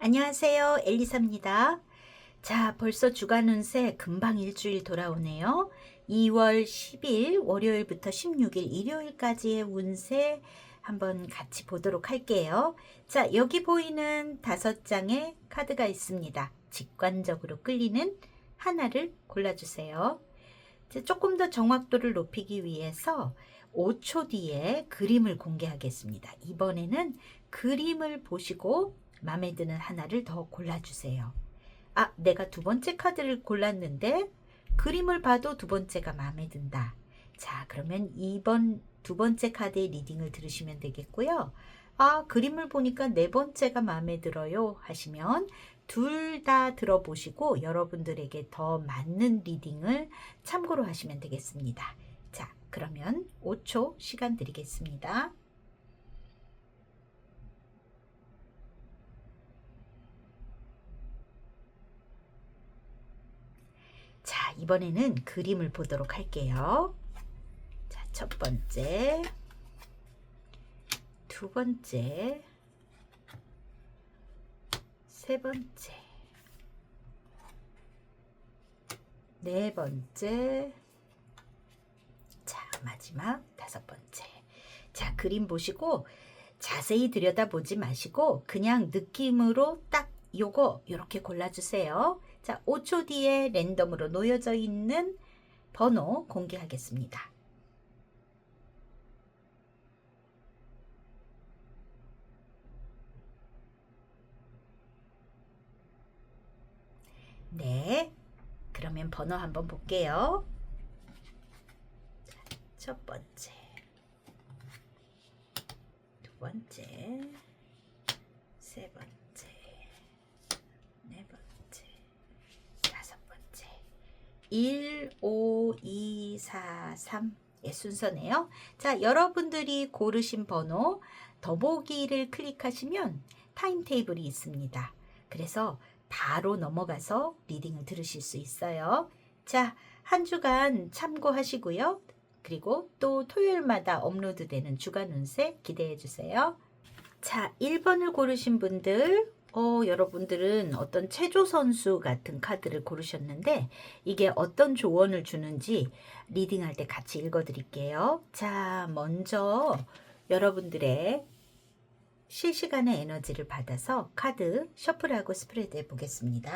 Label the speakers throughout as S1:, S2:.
S1: 안녕하세요, 엘리사입니다. 자, 벌써 주간 운세 금방 일주일 돌아오네요. 2월 10일 월요일부터 16일 일요일까지의 운세 한번 같이 보도록 할게요. 자, 여기 보이는 5장의 카드가 있습니다. 직관적으로 끌리는 하나를 골라주세요. 조금 더 정확도를 높이기 위해서 5초 뒤에 그림을 공개하겠습니다. 이번에는 그림을 보시고 마음에 드는 하나를 더 골라주세요. 아, 내가 두 번째 카드를 골랐는데 그림을 봐도 두 번째가 마음에 든다. 자, 그러면 이번 두 번째 카드의 리딩을 들으시면 되겠고요. 아, 그림을 보니까 네 번째가 마음에 들어요 하시면 둘 다 들어보시고 여러분들에게 더 맞는 리딩을 참고로 하시면 되겠습니다. 자, 그러면 5초 시간 드리겠습니다. 자, 이번에는 그림을 보도록 할게요. 자, 첫 번째, 두 번째, 세 번째, 네 번째, 자, 마지막 5번째. 자, 그림 보시고 자세히 들여다보지 마시고 그냥 느낌으로 딱 요렇게 골라주세요. 자, 5초 뒤에 랜덤으로 놓여져 있는 번호 공개하겠습니다. 네, 그러면 번호 한번 볼게요. 첫 번째, 두 번째, 세 번째, 네 번째, 5번째. 1, 5, 2, 4, 3의 순서네요. 자, 여러분들이 고르신 번호 더보기를 클릭하시면 타임테이블이 있습니다. 그래서 바로 넘어가서 리딩을 들으실 수 있어요. 자, 한 주간 참고하시고요. 그리고 또 토요일마다 업로드되는 주간 운세 기대해 주세요. 자, 1번을 고르신 분들, 여러분들은 어떤 체조 선수 같은 카드를 고르셨는데 이게 어떤 조언을 주는지 리딩할 때 같이 읽어드릴게요. 자, 먼저 여러분들의 실시간의 에너지를 받아서 카드 셔플하고 스프레드 해보겠습니다.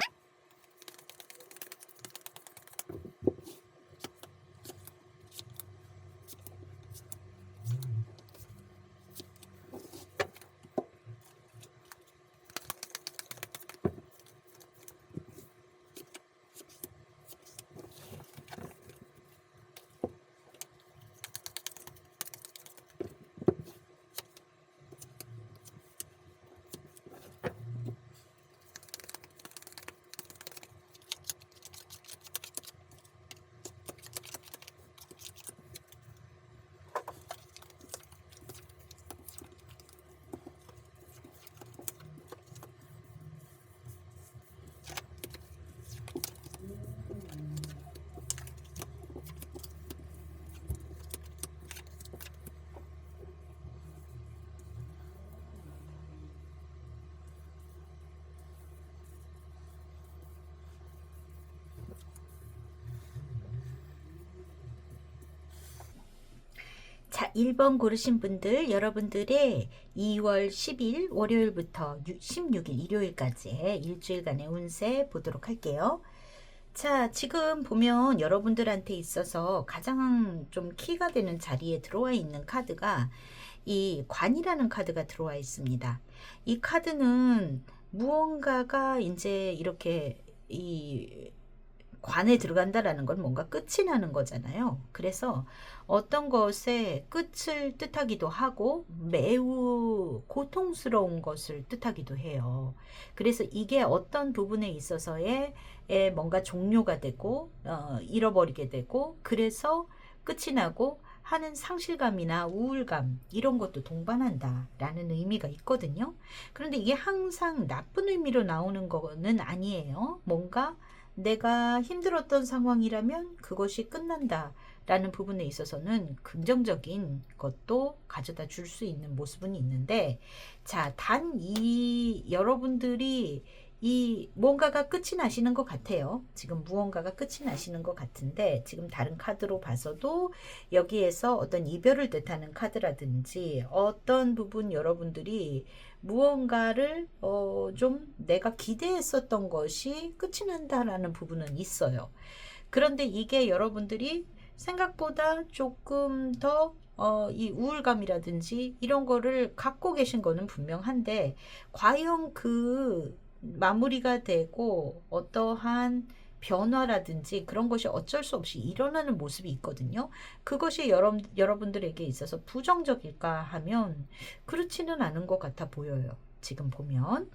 S1: 자, 1번 고르신 분들, 여러분들의 2월 10일 월요일부터 16일 일요일까지의 일주일간의 운세 보도록 할게요. 자, 지금 보면 여러분들한테 있어서 가장 좀 키가 되는 자리에 들어와 있는 카드가 이 관이라는 카드가 들어와 있습니다. 이 카드는 무언가가 이제 이렇게 이 관에 들어간다라는 건 뭔가 끝이 나는 거잖아요. 그래서 어떤 것의 끝을 뜻하기도 하고 매우 고통스러운 것을 뜻하기도 해요. 그래서 이게 어떤 부분에 있어서의 뭔가 종료가 되고 잃어버리게 되고 그래서 끝이 나고 하는 상실감이나 우울감 이런 것도 동반한다라는 의미가 있거든요. 그런데 이게 항상 나쁜 의미로 나오는 거는 아니에요. 뭔가 내가 힘들었던 상황이라면 그것이 끝난다 라는 부분에 있어서는 긍정적인 것도 가져다 줄 수 있는 모습은 있는데, 자, 단 이 여러분들이 이 뭔가가 끝이 나시는 것 같아요. 지금 무언가가 끝이 나시는 것 같은데, 지금 다른 카드로 봐서도 여기에서 어떤 이별을 뜻하는 카드라든지 어떤 부분 여러분들이 무언가를 좀 내가 기대했었던 것이 끝이 난다라는 부분은 있어요. 그런데 이게 여러분들이 생각보다 조금 더 이 우울감이라든지 이런 거를 갖고 계신 거는 분명한데 과연 그 마무리가 되고 어떠한 변화라든지 그런 것이 어쩔 수 없이 일어나는 모습이 있거든요. 그것이 여러분들에게 있어서 부정적일까 하면 그렇지는 않은 것 같아 보여요. 지금 보면.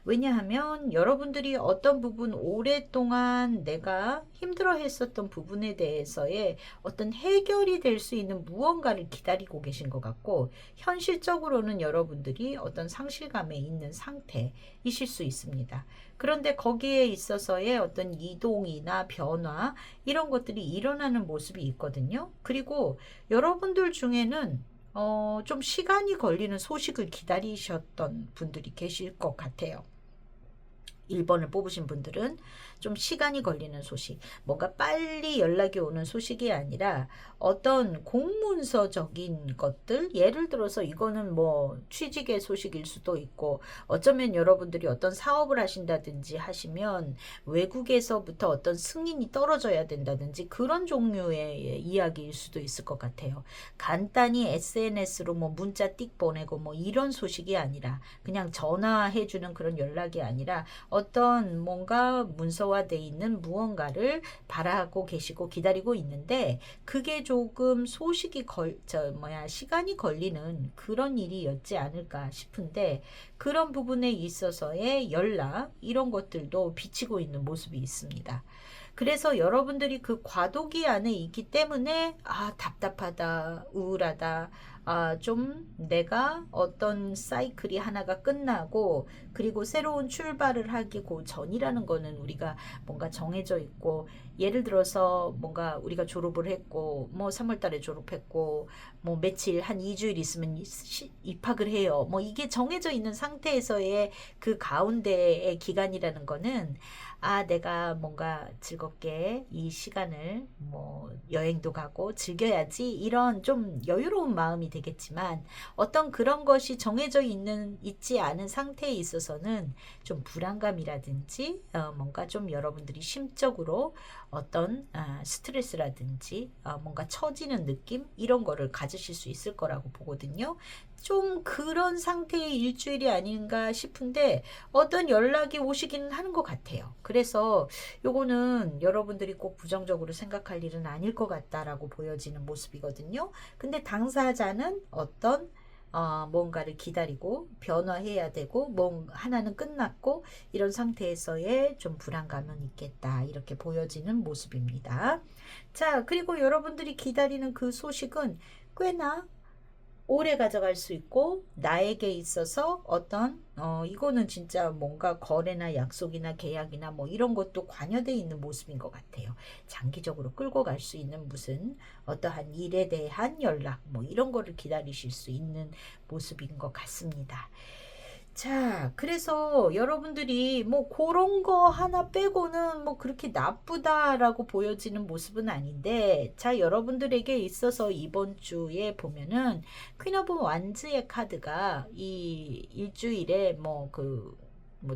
S1: 왜냐하면 여러분들이 어떤 부분 오랫동안 내가 힘들어 했었던 부분에 대해서의 어떤 해결이 될 수 있는 무언가를 기다리고 계신 것 같고 현실적으로는 여러분들이 어떤 상실감에 있는 상태이실 수 있습니다. 그런데 거기에 있어서의 어떤 이동이나 변화 이런 것들이 일어나는 모습이 있거든요. 그리고 여러분들 중에는 좀 시간이 걸리는 소식을 기다리셨던 분들이 계실 것 같아요. 1번을 뽑으신 분들은 좀 시간이 걸리는 소식, 뭔가 빨리 연락이 오는 소식이 아니라 어떤 공문서적인 것들, 예를 들어서 이거는 뭐 취직의 소식일 수도 있고 어쩌면 여러분들이 어떤 사업을 하신다든지 하시면 외국에서부터 어떤 승인이 떨어져야 된다든지 그런 종류의 이야기일 수도 있을 것 같아요. 간단히 SNS로 뭐 문자 띡 보내고 뭐 이런 소식이 아니라 그냥 전화해주는 그런 연락이 아니라 어떤 뭔가 문서화되어 있는 무언가를 바라고 계시고 기다리고 있는데 그게 조금 시간이 걸리는 그런 일이었지 않을까 싶은데 그런 부분에 있어서의 연락 이런 것들도 비치고 있는 모습이 있습니다. 그래서 여러분들이 그 과도기 안에 있기 때문에 답답하다, 우울하다, 좀 내가 어떤 사이클이 하나가 끝나고 그리고 새로운 출발을 하기 전이라는 거는 우리가 뭔가 정해져 있고 예를 들어서 뭔가 우리가 졸업을 했고 뭐 3월 달에 졸업했고 뭐 며칠 한 2주일 있으면 입학을 해요. 뭐 이게 정해져 있는 상태에서의 그 가운데의 기간이라는 거는 내가 뭔가 즐겁게 이 시간을 뭐 여행도 가고 즐겨야지 이런 좀 여유로운 마음이 되겠지만 어떤 그런 것이 정해져 있지 않은 상태에 있어서는 좀 불안감이라든지 뭔가 좀 여러분들이 심적으로 어떤 스트레스라든지 뭔가 처지는 느낌 이런 거를 가지실 수 있을 거라고 보거든요. 좀 그런 상태의 일주일이 아닌가 싶은데 어떤 연락이 오시기는 하는 것 같아요. 그래서 요거는 여러분들이 꼭 부정적으로 생각할 일은 아닐 것 같다라고 보여지는 모습이거든요. 근데 당사자는 어떤 뭔가를 기다리고 변화해야 되고 하나는 끝났고 이런 상태에서의 좀 불안감은 있겠다 이렇게 보여지는 모습입니다. 자, 그리고 여러분들이 기다리는 그 소식은 꽤나 오래 가져갈 수 있고 나에게 있어서 어떤 이거는 진짜 뭔가 거래나 약속이나 계약이나 뭐 이런 것도 관여되어 있는 모습인 것 같아요. 장기적으로 끌고 갈 수 있는 무슨 어떠한 일에 대한 연락 뭐 이런 거를 기다리실 수 있는 모습인 것 같습니다. 자, 그래서 여러분들이 뭐 그런 거 하나 빼고는 뭐 그렇게 나쁘다라고 보여지는 모습은 아닌데, 자, 여러분들에게 있어서 이번 주에 보면은 퀸 오브 완즈의 카드가 이 일주일에 뭐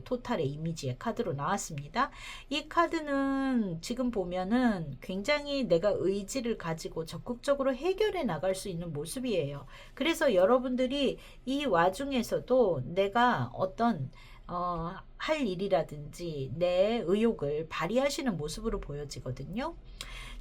S1: 토탈의 이미지의 카드로 나왔습니다. 이 카드는 지금 보면은 굉장히 내가 의지를 가지고 적극적으로 해결해 나갈 수 있는 모습이에요. 그래서 여러분들이 이 와중에서도 내가 어떤 할 일이라든지 내 의욕을 발휘하시는 모습으로 보여지거든요.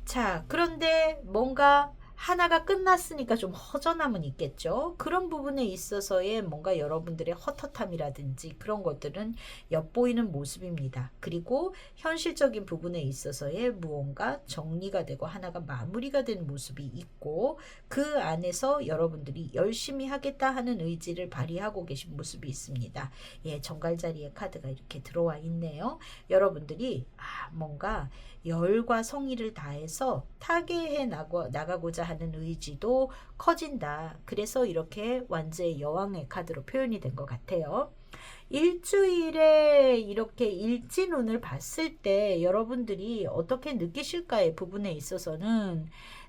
S1: 자, 그런데 뭔가 하나가 끝났으니까 좀 허전함은 있겠죠. 그런 부분에 있어서의 뭔가 여러분들의 헛헛함이라든지 그런 것들은 엿보이는 모습입니다. 그리고 현실적인 부분에 있어서의 무언가 정리가 되고 하나가 마무리가 된 모습이 있고, 그 안에서 여러분들이 열심히 하겠다 하는 의지를 발휘하고 계신 모습이 있습니다. 예, 정갈자리의 카드가 이렇게 들어와 있네요. 여러분들이 뭔가 열과 성의를 다해서 타개해 나가고자 하는 의지도 커진다. 그래서 이렇게 완제의 여왕의 카드로 표현이 된 것 같아요. 일주일에 이렇게 일진운을 봤을 때 여러분들이 어떻게 느끼실까의 부분에 있어서는,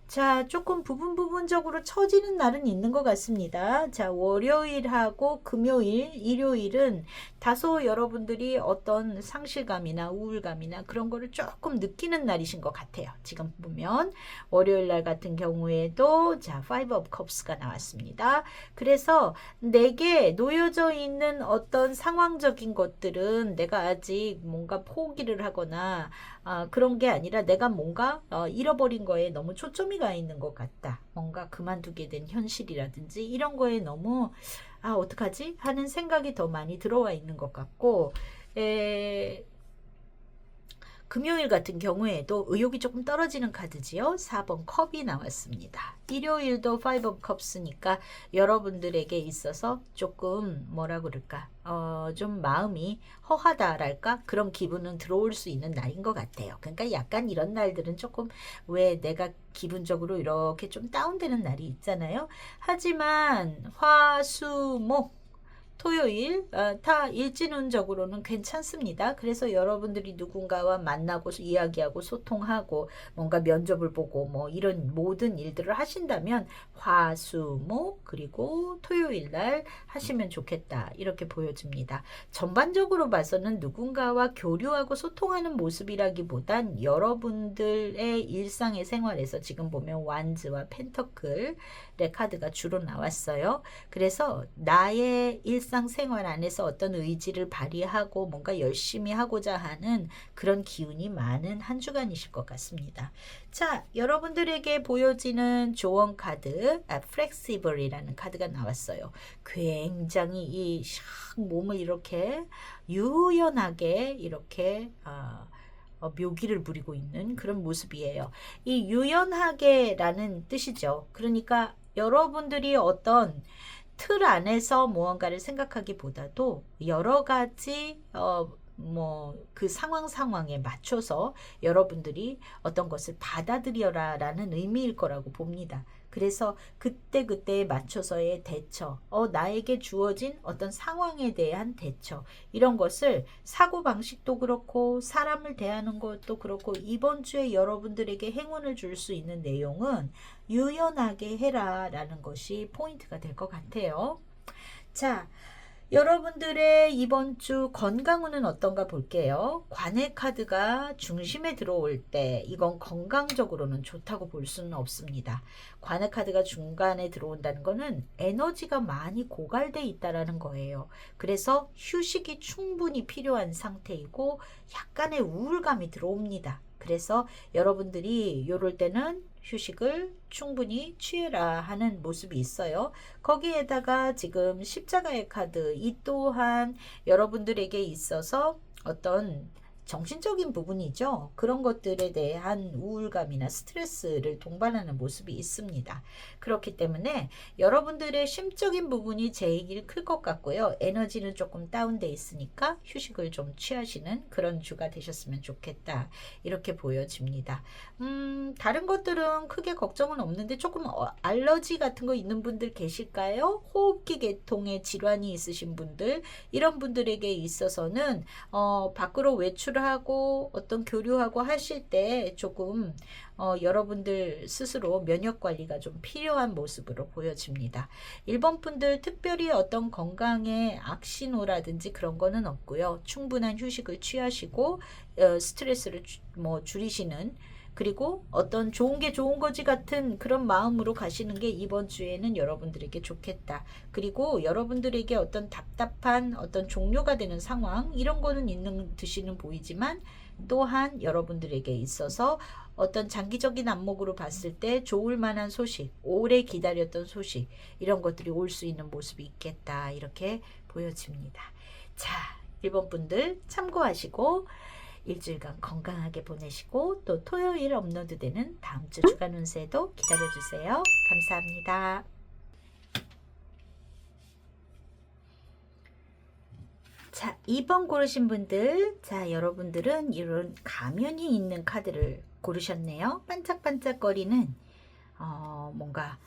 S1: 자, 조금 부분적으로 처지는 날은 있는 것 같습니다. 자, 월요일하고 금요일, 일요일은 다소 여러분들이 어떤 상실감이나 우울감이나 그런 거를 조금 느끼는 날이신 것 같아요. 지금 보면 월요일 날 같은 경우에도 자, Five of Cups가 나왔습니다. 그래서 내게 놓여져 있는 어떤 상황적인 것들은 내가 아직 뭔가 포기를 하거나 그런 게 아니라 내가 뭔가 잃어버린 거에 너무 초점이 가 있는 것 같다. 뭔가 그만두게 된 현실이라든지 이런 거에 너무 어떡하지? 하는 생각이 더 많이 들어와 있는 것 같고, 금요일 같은 경우에도 의욕이 조금 떨어지는 카드지요. 4번 컵이 나왔습니다. 일요일도 5 of cups니까 여러분들에게 있어서 조금 뭐라 그럴까, 좀 마음이 허하다랄까, 그런 기분은 들어올 수 있는 날인 것 같아요. 그러니까 약간 이런 날들은 조금 왜 내가 기분적으로 이렇게 좀 다운되는 날이 있잖아요. 하지만 화, 수, 목 토요일 다 일진운적으로는 괜찮습니다. 그래서 여러분들이 누군가와 만나고 이야기하고 소통하고 뭔가 면접을 보고 뭐 이런 모든 일들을 하신다면 화수목 그리고 토요일 날 하시면 좋겠다, 이렇게 보여집니다. 전반적으로 봐서는 누군가와 교류하고 소통하는 모습이라기보단 여러분들의 일상의 생활에서 지금 보면 완즈와 펜터클의 카드가 주로 나왔어요. 그래서 나의 일상생활 안에서 어떤 의지를 발휘하고 뭔가 열심히 하고자 하는 그런 기운이 많은 한 주간이실 것 같습니다. 자, 여러분들에게 보여지는 조언 카드, Flexible이라는 카드가 나왔어요. 굉장히 이 몸을 이렇게 유연하게 이렇게 묘기를 부리고 있는 그런 모습이에요. 이 유연하게라는 뜻이죠. 그러니까 여러분들이 어떤 틀 안에서 무언가를 생각하기보다도 여러 가지 그 상황에 맞춰서 여러분들이 어떤 것을 받아들여라 라는 의미일 거라고 봅니다. 그래서 그때그때에 맞춰서의 대처, 나에게 주어진 어떤 상황에 대한 대처, 이런 것을 사고방식도 그렇고 사람을 대하는 것도 그렇고 이번 주에 여러분들에게 행운을 줄 수 있는 내용은 유연하게 해라 라는 것이 포인트가 될 것 같아요. 자, 여러분들의 이번 주 건강운은 어떤가 볼게요. 관의 카드가 중심에 들어올 때 이건 건강적으로는 좋다고 볼 수는 없습니다. 관의 카드가 중간에 들어온다는 거는 에너지가 많이 고갈돼 있다라는 거예요. 그래서 휴식이 충분히 필요한 상태이고 약간의 우울감이 들어옵니다. 그래서 여러분들이 이럴 때는 휴식을 충분히 취해라 하는 모습이 있어요. 거기에다가 지금 십자가의 카드, 이 또한 여러분들에게 있어서 어떤 정신적인 부분이죠. 그런 것들에 대한 우울감이나 스트레스를 동반하는 모습이 있습니다. 그렇기 때문에 여러분들의 심적인 부분이 제일 클 것 같고요. 에너지는 조금 다운돼 있으니까 휴식을 좀 취하시는 그런 주가 되셨으면 좋겠다. 이렇게 보여집니다. 다른 것들은 크게 걱정은 없는데 조금 알러지 같은 거 있는 분들 계실까요? 호흡기 계통의 질환이 있으신 분들, 이런 분들에게 있어서는 밖으로 외출하고 어떤 교류하고 하실 때 조금 여러분들 스스로 면역 관리가 좀 필요한 모습으로 보여집니다. 1번 분들 특별히 어떤 건강에 악신호라든지 그런 거는 없고요. 충분한 휴식을 취하시고 스트레스를 줄이시는, 그리고 어떤 좋은 게 좋은 거지 같은 그런 마음으로 가시는 게 이번 주에는 여러분들에게 좋겠다. 그리고 여러분들에게 어떤 답답한 어떤 종료가 되는 상황, 이런 거는 있는 듯이는 보이지만, 또한 여러분들에게 있어서 어떤 장기적인 안목으로 봤을 때 좋을 만한 소식, 오래 기다렸던 소식, 이런 것들이 올 수 있는 모습이 있겠다. 이렇게 보여집니다. 자, 1번 분들 참고하시고 일주일간 건강하게 보내시고, 또 토요일 업로드되는 다음 주 주간 운세도 기다려주세요. 감사합니다. 자, 2번 고르신 분들, 자, 여러분들은 이런 가면이 있는 카드를 고르셨네요. 반짝반짝거리는 뭔가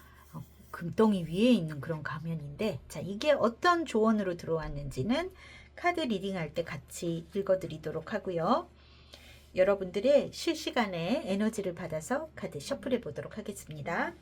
S1: 금덩이 위에 있는 그런 가면인데, 자, 이게 어떤 조언으로 들어왔는지는 카드 리딩할 때 같이 읽어드리도록 하고요. 여러분들의 실시간에 에너지를 받아서 카드 셔플해 보도록 하겠습니다.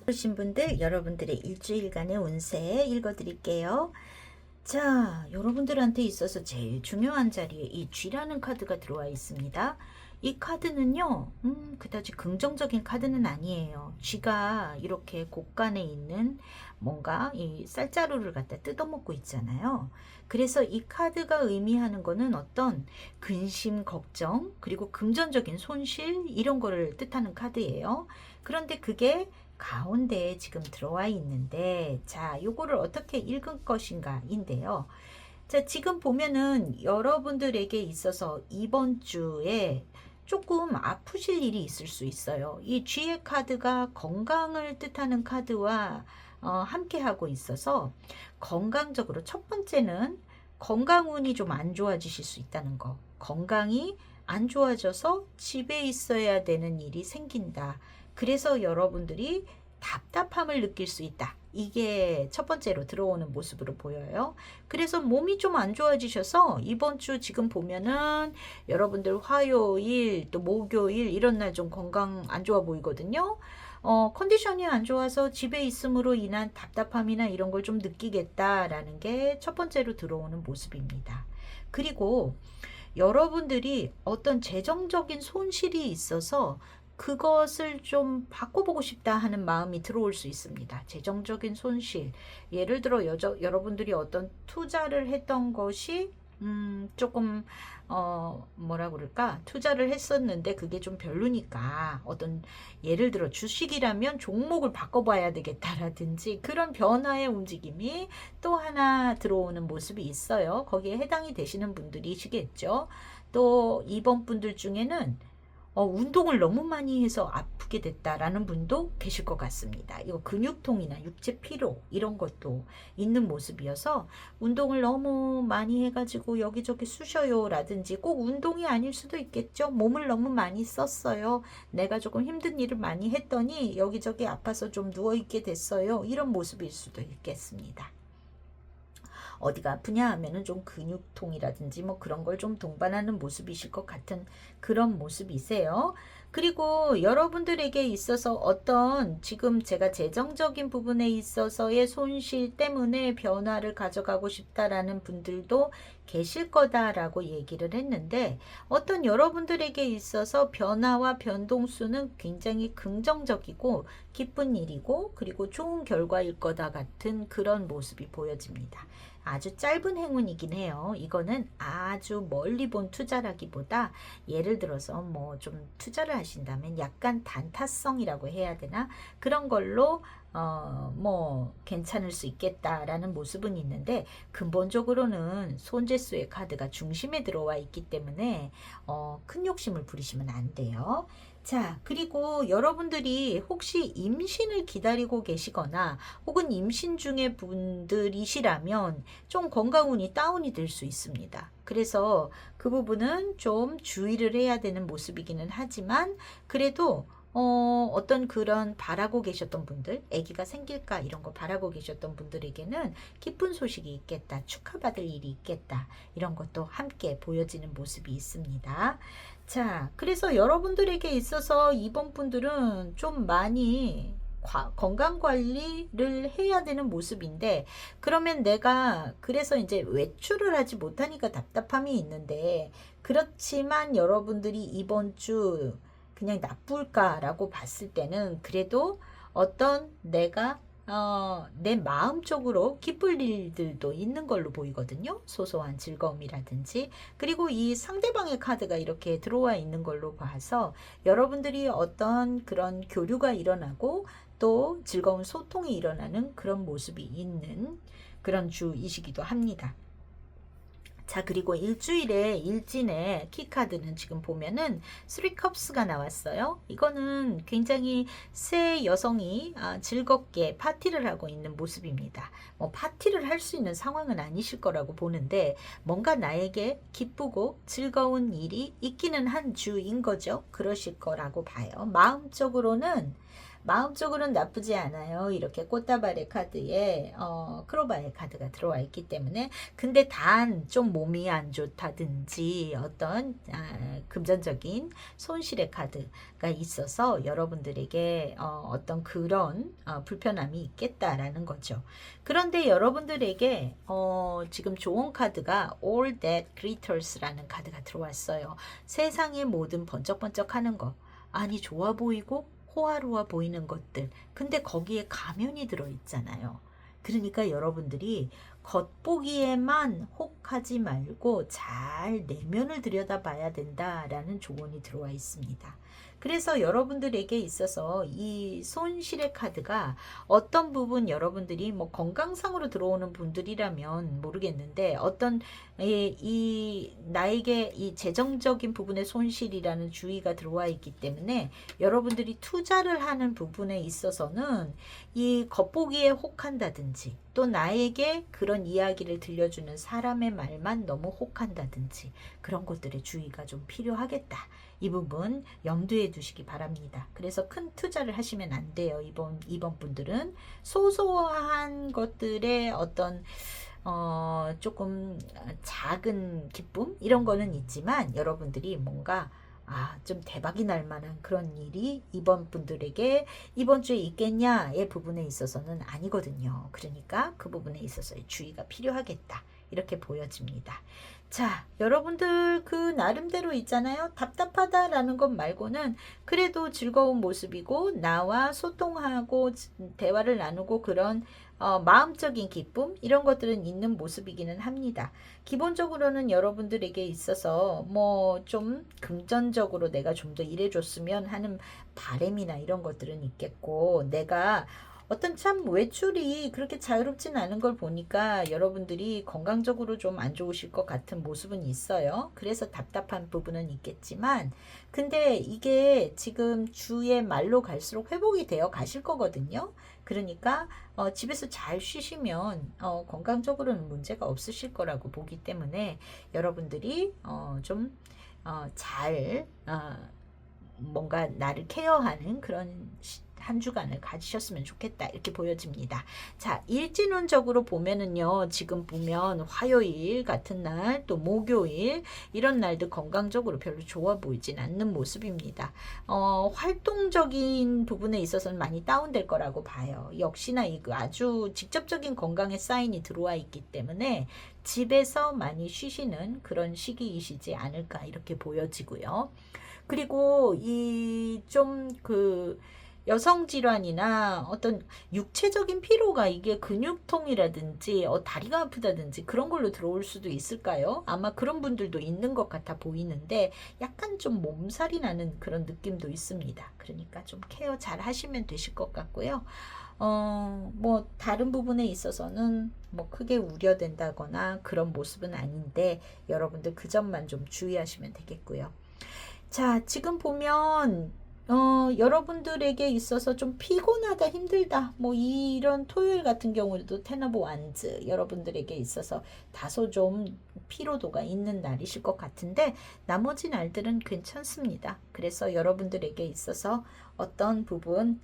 S1: 그러신 분들, 여러분들의 일주일간의 운세 읽어드릴게요. 자, 여러분들한테 있어서 제일 중요한 자리에 이 쥐라는 카드가 들어와 있습니다. 이 카드는요, 그다지 긍정적인 카드는 아니에요. 쥐가 이렇게 곳간에 있는 뭔가 이 쌀자루를 갖다 뜯어먹고 있잖아요. 그래서 이 카드가 의미하는 거는 어떤 근심, 걱정, 그리고 금전적인 손실, 이런 거를 뜻하는 카드예요. 그런데 그게 가운데에 지금 들어와 있는데, 자, 요거를 어떻게 읽을 것인가 인데요. 자, 지금 보면은 여러분들에게 있어서 이번 주에 조금 아프실 일이 있을 수 있어요. 이 쥐의 카드가 건강을 뜻하는 카드와 함께 하고 있어서, 건강적으로 첫 번째는 건강운이 좀 안 좋아지실 수 있다는 거. 건강이 안 좋아져서 집에 있어야 되는 일이 생긴다. 그래서 여러분들이 답답함을 느낄 수 있다. 이게 첫 번째로 들어오는 모습으로 보여요. 그래서 몸이 좀 안 좋아지셔서 이번 주 지금 보면은 여러분들 화요일 또 목요일 이런 날 좀 건강 안 좋아 보이거든요. 컨디션이 안 좋아서 집에 있음으로 인한 답답함이나 이런 걸 좀 느끼겠다라는 게 첫 번째로 들어오는 모습입니다. 그리고 여러분들이 어떤 재정적인 손실이 있어서 그것을 좀 바꿔보고 싶다 하는 마음이 들어올 수 있습니다. 재정적인 손실. 예를 들어 여러분들이 어떤 투자를 했던 것이 조금 뭐라 그럴까, 투자를 했었는데 그게 좀 별로니까 어떤 예를 들어 주식이라면 종목을 바꿔봐야 되겠다라든지 그런 변화의 움직임이 또 하나 들어오는 모습이 있어요. 거기에 해당이 되시는 분들이시겠죠. 또 2번 분들 중에는 운동을 너무 많이 해서 아프게 됐다라는 분도 계실 것 같습니다. 이거 근육통이나 육체 피로 이런 것도 있는 모습이어서 운동을 너무 많이 해가지고 여기저기 쑤셔요 라든지 꼭 운동이 아닐 수도 있겠죠. 몸을 너무 많이 썼어요. 내가 조금 힘든 일을 많이 했더니 여기저기 아파서 좀 누워있게 됐어요. 이런 모습일 수도 있겠습니다. 어디가 아프냐 하면은 좀 근육통이라든지 뭐 그런 걸 좀 동반하는 모습이실 것 같은 그런 모습이세요. 그리고 여러분들에게 있어서 어떤 지금 제가 재정적인 부분에 있어서의 손실 때문에 변화를 가져가고 싶다라는 분들도 계실 거다라고 얘기를 했는데, 어떤 여러분들에게 있어서 변화와 변동수는 굉장히 긍정적이고 기쁜 일이고 그리고 좋은 결과일 거다 같은 그런 모습이 보여집니다. 아주 짧은 행운이긴 해요. 이거는 아주 멀리 본 투자라기보다 예를 들어서 뭐 좀 투자를 하신다면 약간 단타성이라고 해야 되나? 그런 걸로 뭐 괜찮을 수 있겠다라는 모습은 있는데, 근본적으로는 손재수의 카드가 중심에 들어와 있기 때문에 큰 욕심을 부리시면 안 돼요. 자, 그리고 여러분들이 혹시 임신을 기다리고 계시거나 혹은 임신 중의 분들이시라면 좀 건강운이 다운이 될 수 있습니다. 그래서 그 부분은 좀 주의를 해야 되는 모습이기는 하지만, 그래도 어떤 그런 바라고 계셨던 분들, 아기가 생길까 이런 거 바라고 계셨던 분들에게는 기쁜 소식이 있겠다, 축하받을 일이 있겠다, 이런 것도 함께 보여지는 모습이 있습니다. 자, 그래서 여러분들에게 있어서 이번 분들은 좀 많이 건강 관리를 해야 되는 모습인데, 그러면 내가 그래서 이제 외출을 하지 못하니까 답답함이 있는데, 그렇지만 여러분들이 이번 주 그냥 나쁠까라고 봤을 때는 그래도 어떤 내가 내 마음적으로 기쁠 일들도 있는 걸로 보이거든요. 소소한 즐거움이라든지. 그리고 이 상대방의 카드가 이렇게 들어와 있는 걸로 봐서 여러분들이 어떤 그런 교류가 일어나고 또 즐거운 소통이 일어나는 그런 모습이 있는 그런 주이시기도 합니다. 자, 그리고 일주일에 일진의 키카드는 지금 보면은 3컵스가 나왔어요. 이거는 굉장히 새 여성이 즐겁게 파티를 하고 있는 모습입니다. 뭐 파티를 할 수 있는 상황은 아니실 거라고 보는데, 뭔가 나에게 기쁘고 즐거운 일이 있기는 한 주인 거죠. 그러실 거라고 봐요. 마음적으로는 나쁘지 않아요. 이렇게 꽃다발의 카드에 크로바의 카드가 들어와 있기 때문에. 근데 단 좀 몸이 안 좋다든지 어떤 금전적인 손실의 카드가 있어서 여러분들에게 어떤 그런 불편함이 있겠다라는 거죠. 그런데 여러분들에게 지금 좋은 카드가 All That Glitters라는 카드가 들어왔어요. 세상의 모든 번쩍번쩍하는 거, 아니 좋아 보이고 호화로워 보이는 것들, 근데 거기에 가면이 들어있잖아요. 그러니까 여러분들이 겉보기에만 혹하지 말고 잘 내면을 들여다봐야 된다라는 조언이 들어와 있습니다. 그래서 여러분들에게 있어서 이 손실의 카드가 어떤 부분, 여러분들이 뭐 건강상으로 들어오는 분들이라면 모르겠는데, 어떤 나에게 이 재정적인 부분의 손실이라는 주의가 들어와 있기 때문에 여러분들이 투자를 하는 부분에 있어서는 이 겉보기에 혹한다든지 또 나에게 그런 이야기를 들려주는 사람의 말만 너무 혹한다든지 그런 것들에 주의가 좀 필요하겠다. 이 부분 염두에 두시기 바랍니다. 그래서 큰 투자를 하시면 안 돼요. 이번 분들은 소소한 것들의 어떤 조금 작은 기쁨 이런 거는 있지만, 여러분들이 뭔가 좀 대박이 날 만한 그런 일이 이번 분들에게 이번 주에 있겠냐의 부분에 있어서는 아니거든요. 그러니까 그 부분에 있어서 주의가 필요하겠다, 이렇게 보여집니다. 자, 여러분들 그 나름대로 있잖아요. 답답하다라는 것 말고는 그래도 즐거운 모습이고, 나와 소통하고 대화를 나누고 그런 마음적인 기쁨 이런 것들은 있는 모습이기는 합니다. 기본적으로는 여러분들에게 있어서 뭐 좀 금전적으로 내가 좀 더 일해줬으면 하는 바람이나 이런 것들은 있겠고, 내가 어떤 참 외출이 그렇게 자유롭진 않은 걸 보니까 여러분들이 건강적으로 좀 안 좋으실 것 같은 모습은 있어요. 그래서 답답한 부분은 있겠지만, 근데 이게 지금 주의 말로 갈수록 회복이 되어 가실 거거든요. 그러니까 집에서 잘 쉬시면 건강적으로는 문제가 없으실 거라고 보기 때문에 여러분들이 좀잘 뭔가 나를 케어하는 그런 한 주간을 가지셨으면 좋겠다 이렇게 보여집니다. 자, 일진운적으로 보면은요, 지금 보면 화요일 같은 날, 또 목요일 이런 날도 건강적으로 별로 좋아 보이진 않는 모습입니다. 활동적인 부분에 있어서는 많이 다운될 거라고 봐요. 역시나 이거 아주 직접적인 건강의 사인이 들어와 있기 때문에 집에서 많이 쉬시는 그런 시기이시지 않을까 이렇게 보여지고요. 그리고 이 좀 그 여성 질환이나 어떤 육체적인 피로가 이게 근육통이라든지 다리가 아프다든지 그런 걸로 들어올 수도 있을까요? 아마 그런 분들도 있는 것 같아 보이는데 약간 좀 몸살이 나는 그런 느낌도 있습니다. 그러니까 좀 케어 잘 하시면 되실 것 같고요. 뭐 다른 부분에 있어서는 뭐 크게 우려된다거나 그런 모습은 아닌데 여러분들 그 점만 좀 주의하시면 되겠고요. 자, 지금 보면 여러분들에게 있어서 좀 피곤하다, 힘들다. 뭐 이런 토요일 같은 경우에도 텐 오브 완즈 여러분들에게 있어서 다소 좀 피로도가 있는 날이실 것 같은데 나머지 날들은 괜찮습니다. 그래서 여러분들에게 있어서 어떤 부분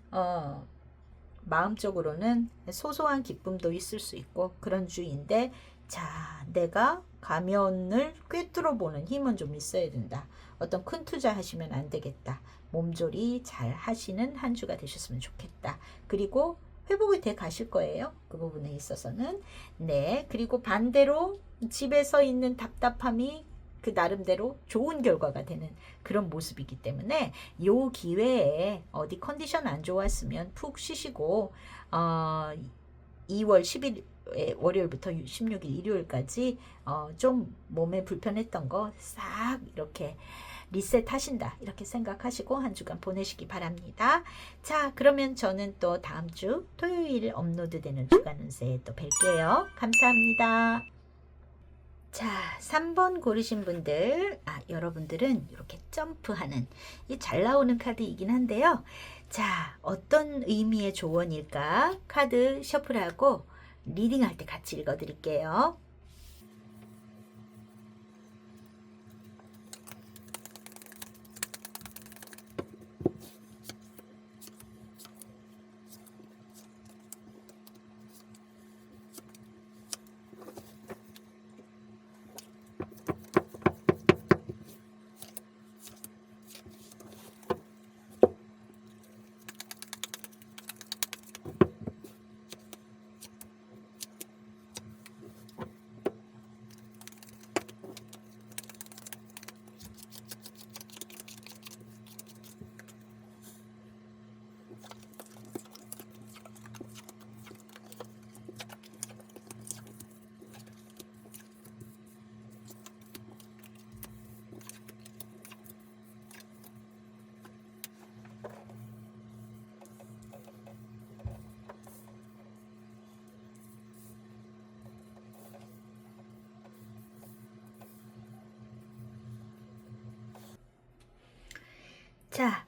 S1: 마음적으로는 소소한 기쁨도 있을 수 있고 그런 주인데, 자, 내가 가면을 꿰뚫어 보는 힘은 좀 있어야 된다. 어떤 큰 투자 하시면 안 되겠다. 몸조리 잘 하시는 한 주가 되셨으면 좋겠다. 그리고 회복이 돼 가실 거예요. 그 부분에 있어서는. 네. 그리고 반대로 집에서 있는 답답함이 그 나름대로 좋은 결과가 되는 그런 모습이기 때문에 요 기회에 어디 컨디션 안 좋았으면 푹 쉬시고 2월 10일 월요일부터 16일 일요일까지 좀 몸에 불편했던 거 싹 이렇게 리셋하신다 이렇게 생각하시고 한 주간 보내시기 바랍니다. 자, 그러면 저는 또 다음 주 토요일 업로드되는 주간 운세에 또 뵐게요. 감사합니다. 자, 3번 고르신 분들, 여러분들은 이렇게 점프하는 이 잘 나오는 카드이긴 한데요. 자, 어떤 의미의 조언일까? 카드 셔플하고 리딩할 때 같이 읽어드릴게요. 자,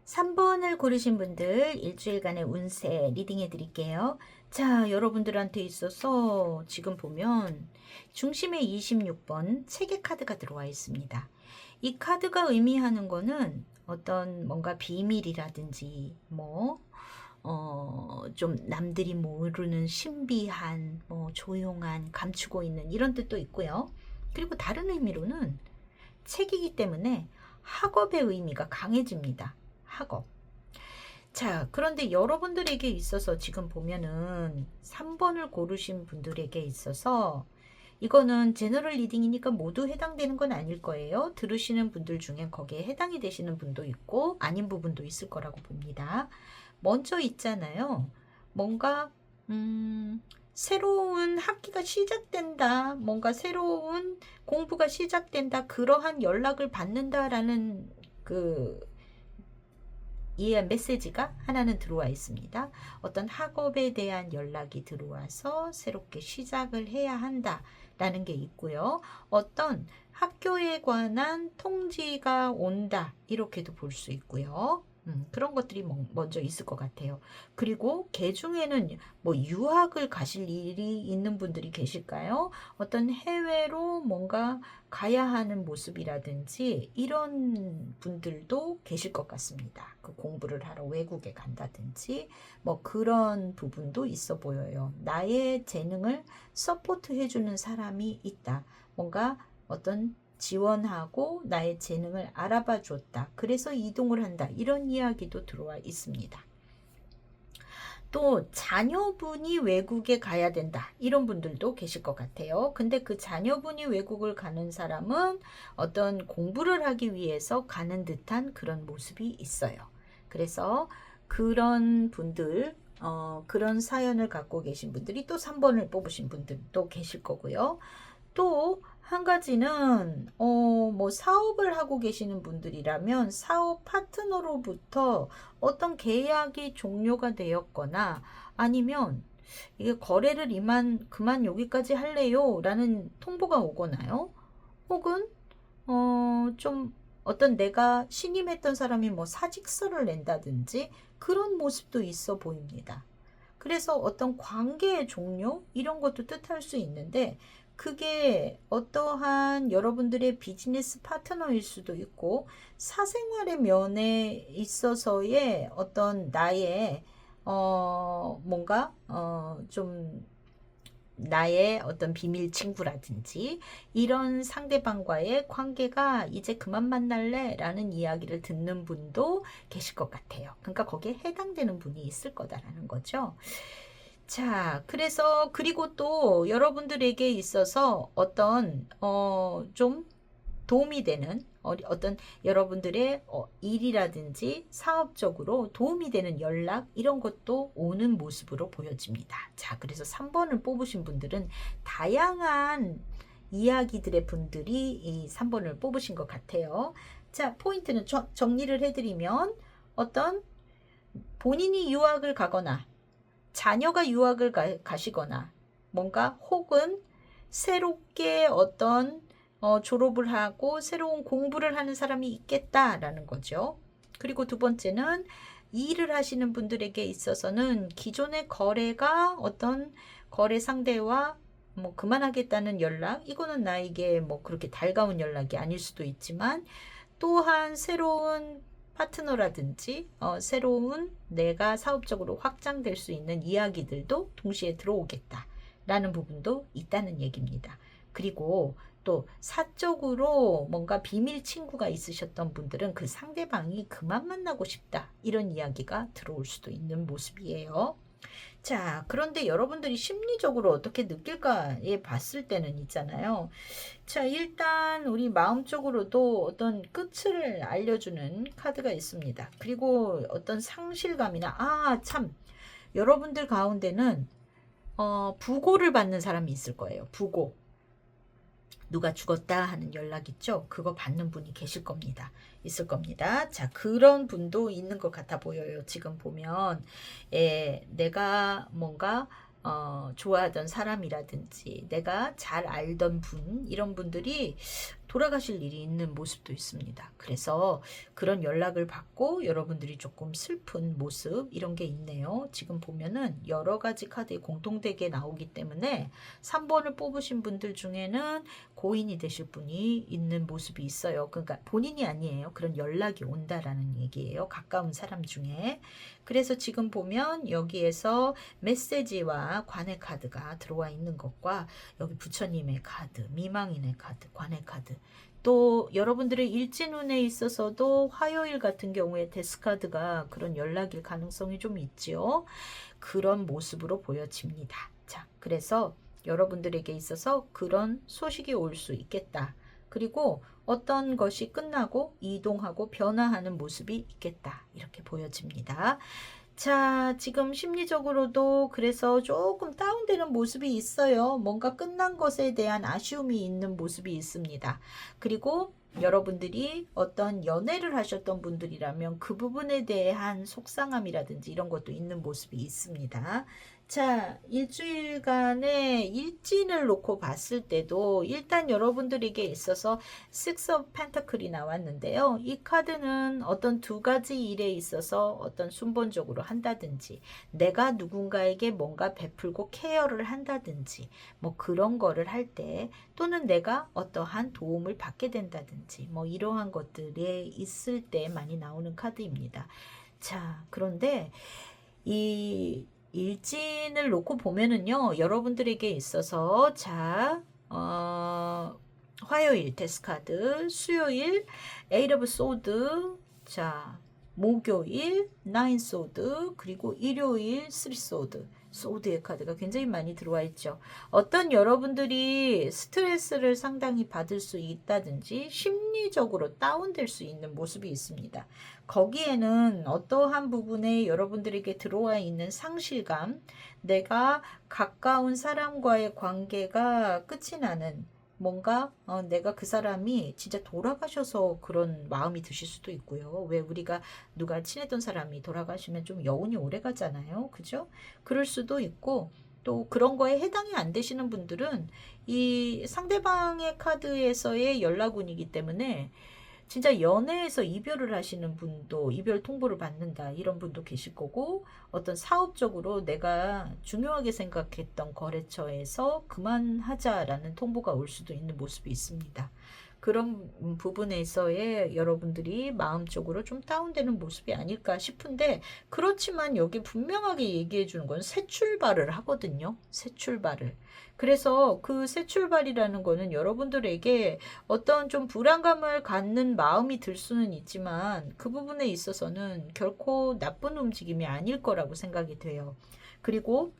S1: 3번을 고르신 분들 일주일간의 운세 리딩해 드릴게요. 자, 여러분들한테 있어서 지금 보면 중심에 26번 체계 카드가 들어와 있습니다. 이 카드가 의미하는 거는 어떤 뭔가 비밀이라든지 좀 남들이 모르는 신비한, 조용한, 감추고 있는 이런 뜻도 있고요. 그리고 다른 의미로는 책이기 때문에 학업의 의미가 강해집니다. 학업. 자, 그런데 여러분들에게 있어서 지금 보면은 3번을 고르신 분들에게 있어서 이거는 제너럴 리딩이니까 모두 해당되는 건 아닐 거예요. 들으시는 분들 중에 거기에 해당이 되시는 분도 있고 아닌 부분도 있을 거라고 봅니다. 먼저 있잖아요. 뭔가 새로운 학기가 시작된다. 뭔가 새로운 공부가 시작된다. 그러한 연락을 받는다라는 그 이 메시지가 하나는 들어와 있습니다. 어떤 학업에 대한 연락이 들어와서 새롭게 시작을 해야 한다라는 게 있고요. 어떤 학교에 관한 통지가 온다 이렇게도 볼 수 있고요. 그런 것들이 먼저 있을 것 같아요. 그리고 개 중에는 뭐 유학을 가실 일이 있는 분들이 계실까요? 어떤 해외로 뭔가 가야 하는 모습이라든지 이런 분들도 계실 것 같습니다. 그 공부를 하러 외국에 간다든지 뭐 그런 부분도 있어 보여요. 나의 재능을 서포트 해주는 사람이 있다. 뭔가 어떤 지원하고 나의 재능을 알아봐 줬다. 그래서 이동을 한다. 이런 이야기도 들어와 있습니다. 또 자녀분이 외국에 가야 된다. 이런 분들도 계실 것 같아요. 근데 그 자녀분이 외국을 가는 사람은 어떤 공부를 하기 위해서 가는 듯한 그런 모습이 있어요. 그래서 그런 분들, 그런 사연을 갖고 계신 분들이 또 3번을 뽑으신 분들도 계실 거고요. 또 한 가지는 뭐 사업을 하고 계시는 분들이라면 사업 파트너로부터 어떤 계약이 종료가 되었거나 아니면 이게 거래를 그만 여기까지 할래요 라는 통보가 오거나요. 혹은 좀 어떤 내가 신임했던 사람이 뭐 사직서를 낸다든지 그런 모습도 있어 보입니다. 그래서 어떤 관계의 종료 이런 것도 뜻할 수 있는데 그게 어떠한 여러분들의 비즈니스 파트너일 수도 있고 사생활의 면에 있어서의 어떤 나의 뭔가 좀 나의 어떤 비밀 친구라든지 이런 상대방과의 관계가 이제 그만 만날래 라는 이야기를 듣는 분도 계실 것 같아요. 그러니까 거기에 해당되는 분이 있을 거다라는 거죠. 자, 그래서 그리고 또 여러분들에게 있어서 어떤 좀 도움이 되는 어떤 여러분들의 일이라든지 사업적으로 도움이 되는 연락 이런 것도 오는 모습으로 보여집니다. 자, 그래서 3번을 뽑으신 분들은 다양한 이야기들의 분들이 이 3번을 뽑으신 것 같아요. 자, 포인트는 정리를 해드리면 어떤 본인이 유학을 가거나 자녀가 유학을 가시거나 뭔가 혹은 새롭게 어떤 졸업을 하고 새로운 공부를 하는 사람이 있겠다라는 거죠. 그리고 두 번째는 일을 하시는 분들에게 있어서는 기존의 거래가 어떤 거래 상대와 뭐 그만하겠다는 연락 이거는 나에게 뭐 그렇게 달가운 연락이 아닐 수도 있지만 또한 새로운 파트너라든지 새로운 내가 사업적으로 확장될 수 있는 이야기들도 동시에 들어오겠다라는 부분도 있다는 얘기입니다. 그리고 또 사적으로 뭔가 비밀 친구가 있으셨던 분들은 그 상대방이 그만 만나고 싶다 이런 이야기가 들어올 수도 있는 모습이에요. 자, 그런데 여러분들이 심리적으로 어떻게 느낄까에 봤을 때는 있잖아요. 자, 일단 우리 마음적으로도 어떤 끝을 알려주는 카드가 있습니다. 그리고 어떤 상실감이나, 참, 여러분들 가운데는, 부고를 받는 사람이 있을 거예요. 부고. 누가 죽었다 하는 연락 있죠? 그거 받는 분이 계실 겁니다. 있을 겁니다. 자, 그런 분도 있는 것 같아 보여요. 지금 보면 내가 뭔가 좋아하던 사람이라든지 내가 잘 알던 분 이런 분들이 돌아가실 일이 있는 모습도 있습니다. 그래서 그런 연락을 받고 여러분들이 조금 슬픈 모습 이런 게 있네요. 지금 보면은 여러 가지 카드에 공통되게 나오기 때문에 3번을 뽑으신 분들 중에는 고인이 되실 분이 있는 모습이 있어요. 그러니까 본인이 아니에요. 그런 연락이 온다라는 얘기예요. 가까운 사람 중에. 그래서 지금 보면 여기에서 메시지와 관의 카드가 들어와 있는 것과 여기 부처님의 카드, 미망인의 카드, 관의 카드 또 여러분들의 일진운에 있어서도 화요일 같은 경우에 데스카드가 그런 연락일 가능성이 좀 있지요. 그런 모습으로 보여집니다. 자, 그래서 여러분들에게 있어서 그런 소식이 올 수 있겠다. 그리고 어떤 것이 끝나고 이동하고 변화하는 모습이 있겠다. 이렇게 보여집니다. 자, 지금 심리적으로도 그래서 조금 다운되는 모습이 있어요. 뭔가 끝난 것에 대한 아쉬움이 있는 모습이 있습니다. 그리고 여러분들이 어떤 연애를 하셨던 분들이라면 그 부분에 대한 속상함이라든지 이런 것도 있는 모습이 있습니다. 자, 일주일간의 일진을 놓고 봤을 때도 일단 여러분들에게 있어서 Six of Pentacle이 나왔는데요. 이 카드는 어떤 두 가지 일에 있어서 어떤 순번적으로 한다든지 내가 누군가에게 뭔가 베풀고 케어를 한다든지 뭐 그런 거를 할 때 또는 내가 어떠한 도움을 받게 된다든지 뭐 이러한 것들에 있을 때 많이 나오는 카드입니다. 자, 그런데 이 일진을 놓고 보면은요, 여러분들에게 있어서 자, 화요일 데스카드, 수요일 에이트 오브 소드, 자, 목요일 나인 소드, 그리고 일요일 쓰리 소드. 소드의 카드가 굉장히 많이 들어와 있죠. 어떤 여러분들이 스트레스를 상당히 받을 수 있다든지 심리적으로 다운될 수 있는 모습이 있습니다. 거기에는 어떠한 부분에 여러분들에게 들어와 있는 상실감, 내가 가까운 사람과의 관계가 끝이 나는 뭔가 내가 그 사람이 진짜 돌아가셔서 그런 마음이 드실 수도 있고요. 왜 우리가 누가 친했던 사람이 돌아가시면 좀 여운이 오래 가잖아요. 그죠? 그럴 수도 있고 또 그런 거에 해당이 안 되시는 분들은 이 상대방의 카드에서의 연락운이기 때문에 진짜 연애에서 이별을 하시는 분도 이별 통보를 받는다 이런 분도 계실 거고 어떤 사업적으로 내가 중요하게 생각했던 거래처에서 그만하자라는 통보가 올 수도 있는 모습이 있습니다. 그런 부분에서의 여러분들이 마음적으로 좀 다운되는 모습이 아닐까 싶은데 그렇지만 여기 분명하게 얘기해 주는 건 새 출발을 하거든요. 새 출발을. 그래서 그 새 출발이라는 거는 여러분들에게 어떤 좀 불안감을 갖는 마음이 들 수는 있지만 그 부분에 있어서는 결코 나쁜 움직임이 아닐 거라고 생각이 돼요. 그리고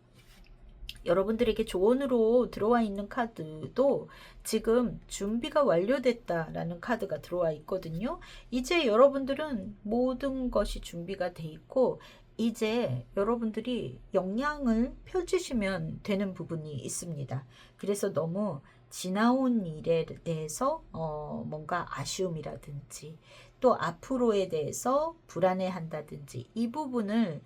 S1: 여러분들에게 조언으로 들어와 있는 카드도 지금 준비가 완료됐다라는 카드가 들어와 있거든요. 이제 여러분들은 모든 것이 준비가 돼 있고 이제 여러분들이 역량을 펼치시면 되는 부분이 있습니다. 그래서 너무 지나온 일에 대해서 뭔가 아쉬움이라든지 또 앞으로에 대해서 불안해한다든지 이 부분을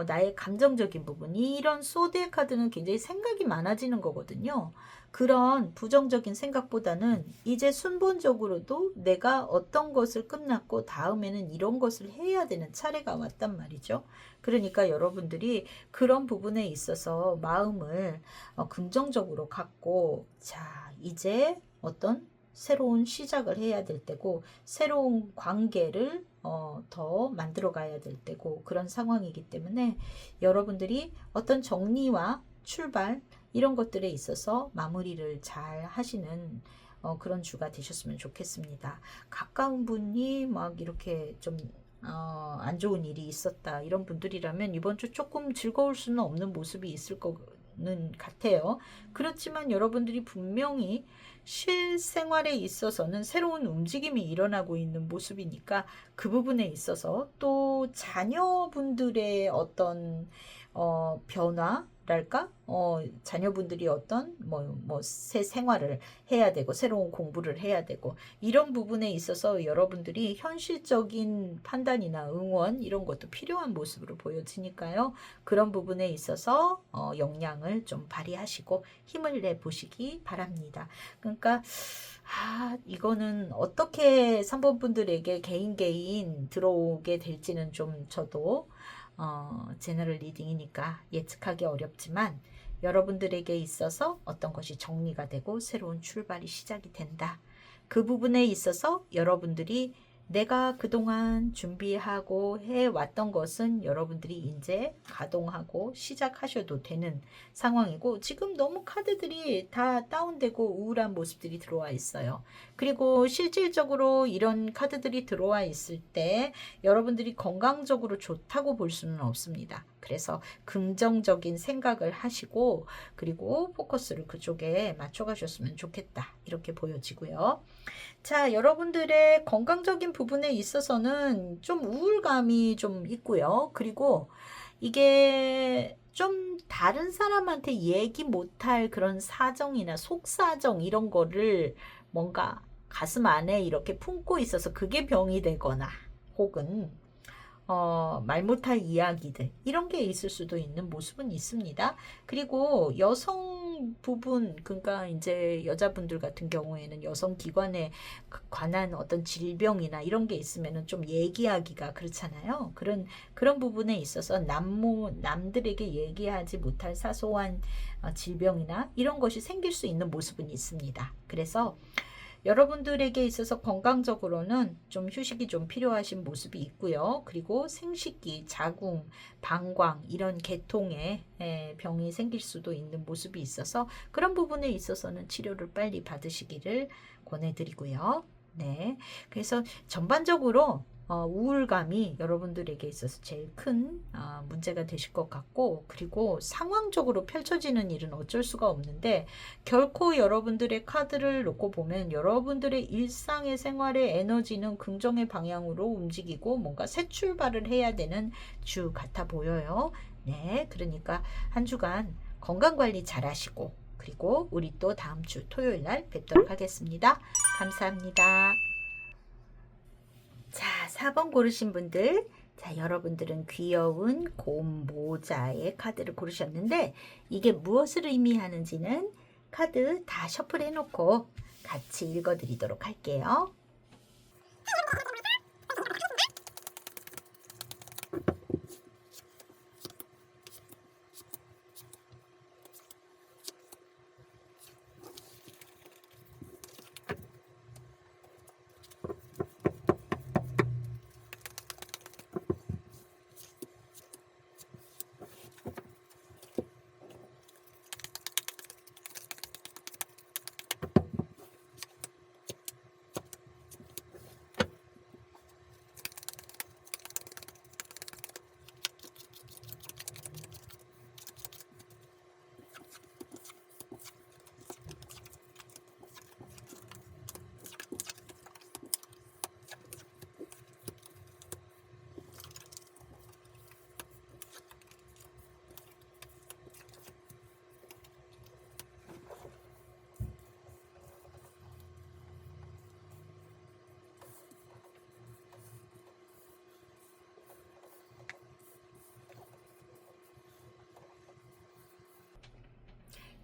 S1: 나의 감정적인 부분 이런 소드의 카드는 굉장히 생각이 많아지는 거거든요. 그런 부정적인 생각보다는 이제 순본적으로도 내가 어떤 것을 끝났고 다음에는 이런 것을 해야 되는 차례가 왔단 말이죠. 그러니까 여러분들이 그런 부분에 있어서 마음을 긍정적으로 갖고 자 이제 어떤 새로운 시작을 해야 될 때고 새로운 관계를 더 만들어 가야 될 때고 그런 상황이기 때문에 여러분들이 어떤 정리와 출발 이런 것들에 있어서 마무리를 잘 하시는 그런 주가 되셨으면 좋겠습니다. 가까운 분이 막 이렇게 좀 안 좋은 일이 있었다 이런 분들이라면 이번 주 조금 즐거울 수는 없는 모습이 있을 거는 같아요. 그렇지만 여러분들이 분명히 실생활에 있어서는 새로운 움직임이 일어나고 있는 모습이니까 그 부분에 있어서 또 자녀분들의 어떤 변화랄까? 자녀분들이 어떤 새 생활을 해야 되고 새로운 공부를 해야 되고 이런 부분에 있어서 여러분들이 현실적인 판단이나 응원 이런 것도 필요한 모습으로 보여지니까요. 그런 부분에 있어서 역량을 좀 발휘하시고 힘을 내 보시기 바랍니다. 그러니까 이거는 어떻게 3번 분들에게 개인 들어오게 될지는 좀 저도 제너럴 리딩이니까 예측하기 어렵지만 여러분들에게 있어서 어떤 것이 정리가 되고 새로운 출발이 시작이 된다. 그 부분에 있어서 여러분들이 내가 그동안 준비하고 해왔던 것은 여러분들이 이제 가동하고 시작하셔도 되는 상황이고 지금 너무 카드들이 다 다운되고 우울한 모습들이 들어와 있어요. 그리고 실질적으로 이런 카드들이 들어와 있을 때 여러분들이 건강적으로 좋다고 볼 수는 없습니다. 그래서 긍정적인 생각을 하시고 그리고 포커스를 그쪽에 맞춰가셨으면 좋겠다. 이렇게 보여지고요. 자, 여러분들의 건강적인 부분에 있어서는 좀 우울감이 좀 있고요. 그리고 이게 좀 다른 사람한테 얘기 못할 그런 사정이나 속사정 이런 거를 뭔가 가슴 안에 이렇게 품고 있어서 그게 병이 되거나 혹은 말 못할 이야기들 이런 게 있을 수도 있는 모습은 있습니다. 그리고 여성 부분 그러니까 이제 여자분들 같은 경우에는 여성 기관에 관한 어떤 질병이나 이런 게 있으면은 좀 얘기하기가 그렇잖아요. 그런 부분에 있어서 남들에게 얘기하지 못할 사소한 질병이나 이런 것이 생길 수 있는 모습은 있습니다. 그래서 여러분들에게 있어서 건강적으로는 좀 휴식이 좀 필요하신 모습이 있고요. 그리고 생식기, 자궁, 방광 이런 계통의 병이 생길 수도 있는 모습이 있어서 그런 부분에 있어서는 치료를 빨리 받으시기를 권해드리고요. 네, 그래서 전반적으로 우울감이 여러분들에게 있어서 제일 큰 문제가 되실 것 같고 그리고 상황적으로 펼쳐지는 일은 어쩔 수가 없는데 결코 여러분들의 카드를 놓고 보면 여러분들의 일상의 생활의 에너지는 긍정의 방향으로 움직이고 뭔가 새 출발을 해야 되는 주 같아 보여요. 네, 그러니까 한 주간 건강관리 잘 하시고 그리고 우리 또 다음 주 토요일 날 뵙도록 하겠습니다. 감사합니다. 자, 4번 고르신 분들. 자, 여러분들은 귀여운 곰 모자의 카드를 고르셨는데 이게 무엇을 의미하는지는 카드 다 셔플해 놓고 같이 읽어 드리도록 할게요.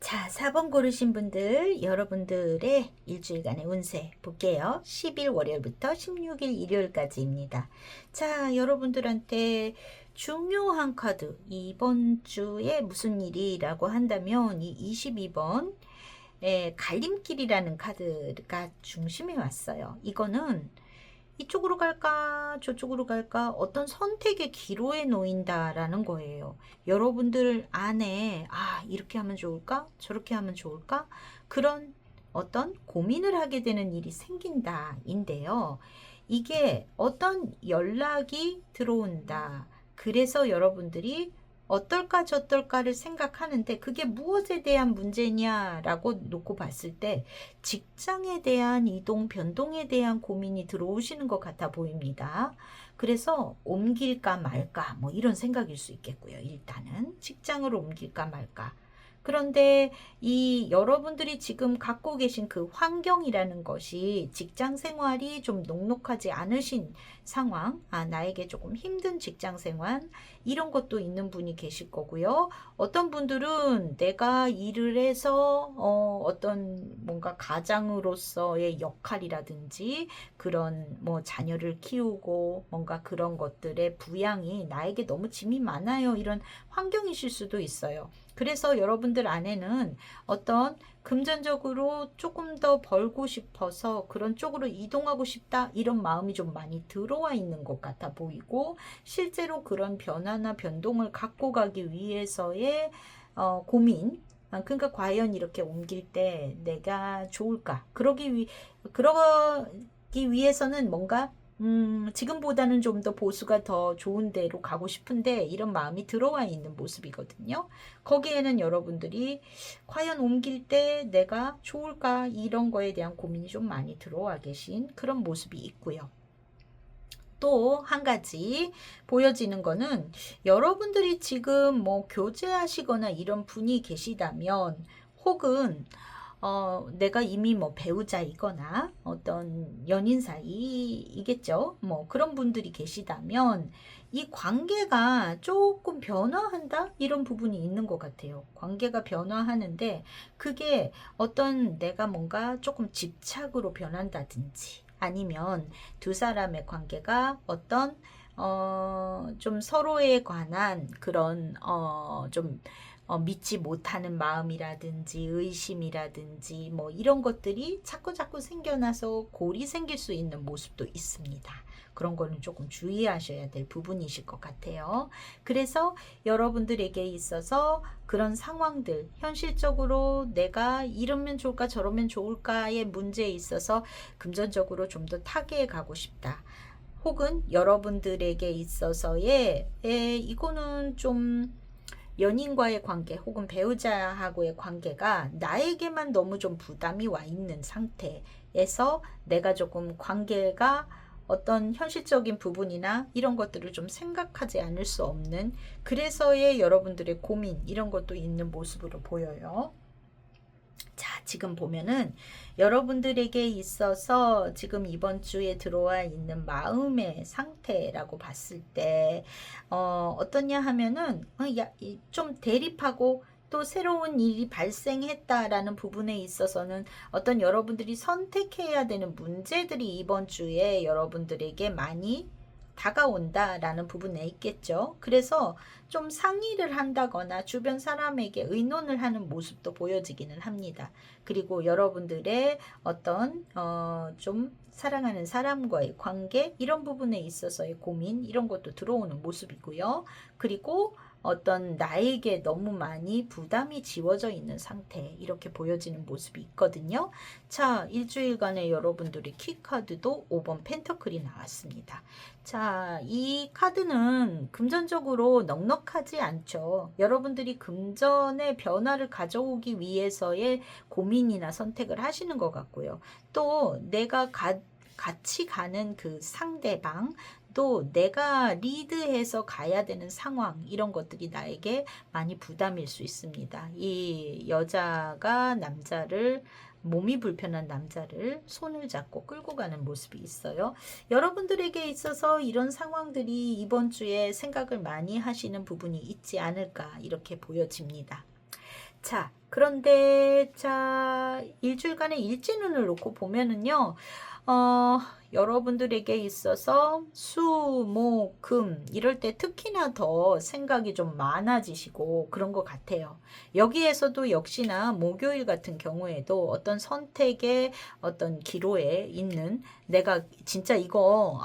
S1: 자, 4번 고르신 분들, 여러분들의 일주일간의 운세 볼게요. 10일 월요일부터 16일 일요일까지입니다. 자, 여러분들한테 중요한 카드, 이번 주에 무슨 일이라고 한다면 이 22번 갈림길이라는 카드가 중심에 왔어요. 이거는 이쪽으로 갈까 저쪽으로 갈까 어떤 선택의 기로에 놓인다라는 거예요. 여러분들 안에 이렇게 하면 좋을까 저렇게 하면 좋을까 그런 어떤 고민을 하게 되는 일이 생긴다인데요. 이게 어떤 연락이 들어온다. 그래서 여러분들이 어떨까 저떨까를 생각하는데 그게 무엇에 대한 문제냐라고 놓고 봤을 때 직장에 대한 이동 변동에 대한 고민이 들어오시는 것 같아 보입니다. 그래서 옮길까 말까 뭐 이런 생각일 수 있겠고요. 일단은 직장을 옮길까 말까. 그런데 이 여러분들이 지금 갖고 계신 그 환경이라는 것이 직장 생활이 좀 녹록하지 않으신 상황, 나에게 조금 힘든 직장 생활, 이런 것도 있는 분이 계실 거고요. 어떤 분들은 내가 일을 해서 어떤 뭔가 가장으로서의 역할이라든지 그런 뭐 자녀를 키우고 뭔가 그런 것들의 부양이 나에게 너무 짐이 많아요. 이런 환경이실 수도 있어요. 그래서 여러분들 안에는 어떤 금전적으로 조금 더 벌고 싶어서 그런 쪽으로 이동하고 싶다 이런 마음이 좀 많이 들어와 있는 것 같아 보이고 실제로 그런 변화나 변동을 갖고 가기 위해서의 고민 그러니까 과연 이렇게 옮길 때 내가 좋을까 그러기 위해서는 뭔가 지금보다는 좀 더 보수가 더 좋은 데로 가고 싶은데 이런 마음이 들어와 있는 모습이거든요. 거기에는 여러분들이 과연 옮길 때 내가 좋을까 이런 거에 대한 고민이 좀 많이 들어와 계신 그런 모습이 있고요. 또 한 가지 보여지는 거는 여러분들이 지금 뭐 교제하시거나 이런 분이 계시다면 혹은 내가 이미 뭐 배우자이거나 어떤 연인 사이이겠죠. 뭐 그런 분들이 계시다면 이 관계가 조금 변화한다? 이런 부분이 있는 것 같아요. 관계가 변화하는데 그게 어떤 내가 뭔가 조금 집착으로 변한다든지 아니면 두 사람의 관계가 어떤 좀 서로에 관한 그런 좀 믿지 못하는 마음이라든지 의심이라든지 뭐 이런 것들이 자꾸 생겨나서 골이 생길 수 있는 모습도 있습니다. 그런 거는 조금 주의하셔야 될 부분이실 것 같아요. 그래서 여러분들에게 있어서 그런 상황들, 현실적으로 내가 이러면 좋을까 저러면 좋을까의 문제에 있어서 금전적으로 좀 더 타개해 가고 싶다. 혹은 여러분들에게 있어서의 이거는 좀 연인과의 관계 혹은 배우자하고의 관계가 나에게만 너무 좀 부담이 와 있는 상태에서 내가 조금 관계가 어떤 현실적인 부분이나 이런 것들을 좀 생각하지 않을 수 없는 그래서의 여러분들의 고민 이런 것도 있는 모습으로 보여요. 자, 지금 보면은 여러분들에게 있어서 지금 이번 주에 들어와 있는 마음의 상태라고 봤을 때, 어떠냐 하면은, 좀 대립하고 또 새로운 일이 발생했다라는 부분에 있어서는 어떤 여러분들이 선택해야 되는 문제들이 이번 주에 여러분들에게 많이 다가온다라는 부분에 있겠죠. 그래서 좀 상의를 한다거나 주변 사람에게 의논을 하는 모습도 보여지기는 합니다. 그리고 여러분들의 어떤 좀 사랑하는 사람과의 관계 이런 부분에 있어서의 고민 이런 것도 들어오는 모습이고요. 그리고 어떤 나에게 너무 많이 부담이 지워져 있는 상태 이렇게 보여지는 모습이 있거든요. 자, 일주일간의 여러분들의 키카드도 5번 펜터클이 나왔습니다. 자, 이 카드는 금전적으로 넉넉하지 않죠. 여러분들이 금전의 변화를 가져오기 위해서의 고민이나 선택을 하시는 것 같고요. 또 내가 같이 가는 그 상대방 또 내가 리드해서 가야 되는 상황 이런 것들이 나에게 많이 부담일 수 있습니다. 이 여자가 남자를 몸이 불편한 남자를 손을 잡고 끌고 가는 모습이 있어요. 여러분들에게 있어서 이런 상황들이 이번 주에 생각을 많이 하시는 부분이 있지 않을까 이렇게 보여집니다. 자, 그런데 자, 일주일간의 일진운을 놓고 보면은요. 여러분들에게 있어서 수, 목, 금 이럴 때 특히나 더 생각이 좀 많아지시고 그런 것 같아요. 여기에서도 역시나 목요일 같은 경우에도 어떤 선택의 어떤 기로에 있는 내가 진짜 이거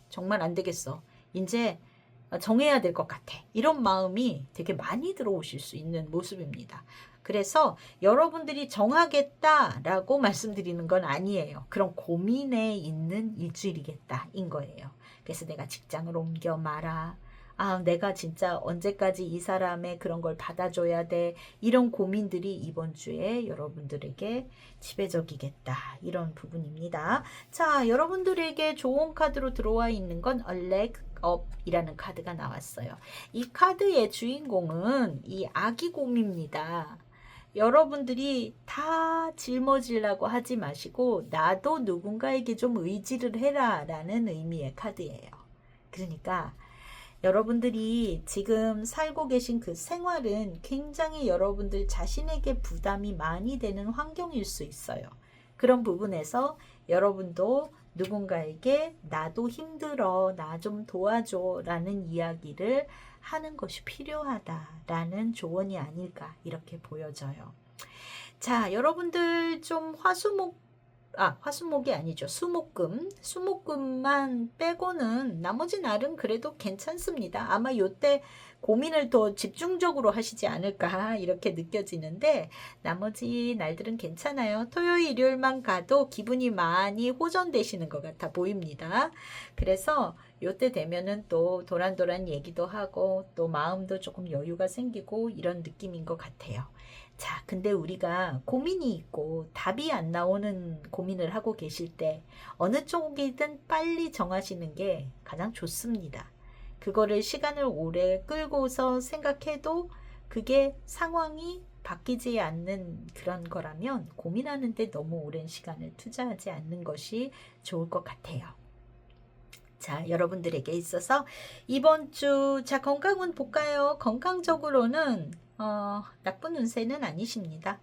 S1: 정말 안 되겠어. 이제 정해야 될 것 같아. 이런 마음이 되게 많이 들어오실 수 있는 모습입니다. 그래서 여러분들이 정하겠다라고 말씀드리는 건 아니에요. 그런 고민에 있는 일주일이겠다인 거예요. 그래서 내가 직장을 옮겨 마라. 내가 진짜 언제까지 이 사람의 그런 걸 받아줘야 돼. 이런 고민들이 이번 주에 여러분들에게 지배적이겠다. 이런 부분입니다. 자, 여러분들에게 좋은 카드로 들어와 있는 건 Leg Up이라는 카드가 나왔어요. 이 카드의 주인공은 이 아기곰입니다. 여러분들이 다 짊어지려고 하지 마시고 나도 누군가에게 좀 의지를 해라 라는 의미의 카드예요. 그러니까 여러분들이 지금 살고 계신 그 생활은 굉장히 여러분들 자신에게 부담이 많이 되는 환경일 수 있어요. 그런 부분에서 여러분도 누군가에게 나도 힘들어, 나 좀 도와줘 라는 이야기를 하는 것이 필요하다라는 조언이 아닐까 이렇게 보여져요. 자, 여러분들 좀 화수목이 아니죠. 수목금만 빼고는 나머지 날은 그래도 괜찮습니다. 아마 요때 고민을 더 집중적으로 하시지 않을까 이렇게 느껴지는데 나머지 날들은 괜찮아요. 토요일, 일요일만 가도 기분이 많이 호전되시는 것 같아 보입니다. 그래서 요때 되면은 또 도란도란 얘기도 하고 또 마음도 조금 여유가 생기고 이런 느낌인 것 같아요. 자, 근데 우리가 고민이 있고 답이 안 나오는 고민을 하고 계실 때 어느 쪽이든 빨리 정하시는 게 가장 좋습니다. 그거를 시간을 오래 끌고서 생각해도 그게 상황이 바뀌지 않는 그런 거라면 고민하는데 너무 오랜 시간을 투자하지 않는 것이 좋을 것 같아요. 자, 여러분들에게 있어서 이번 주, 자, 건강은 볼까요? 건강적으로는, 나쁜 운세는 아니십니다.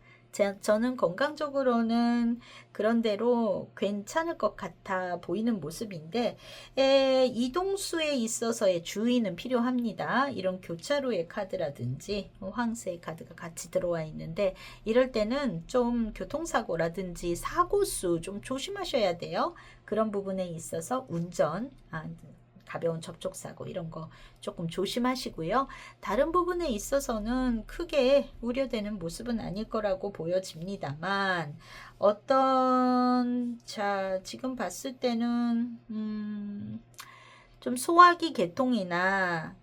S1: 저는 건강적으로는 그런대로 괜찮을 것 같아 보이는 모습인데, 이동수에 있어서의 주의는 필요합니다. 이런 교차로의 카드라든지 황새의 카드가 같이 들어와 있는데, 이럴 때는 좀 교통사고라든지 사고수 좀 조심하셔야 돼요. 그런 부분에 있어서 운전, 가벼운 접촉사고 이런 거 조금 조심하시고요. 다른 부분에 있어서는 크게 우려되는 모습은 아닐 거라고 보여집니다만 자, 지금 봤을 때는 좀 소화기 계통이나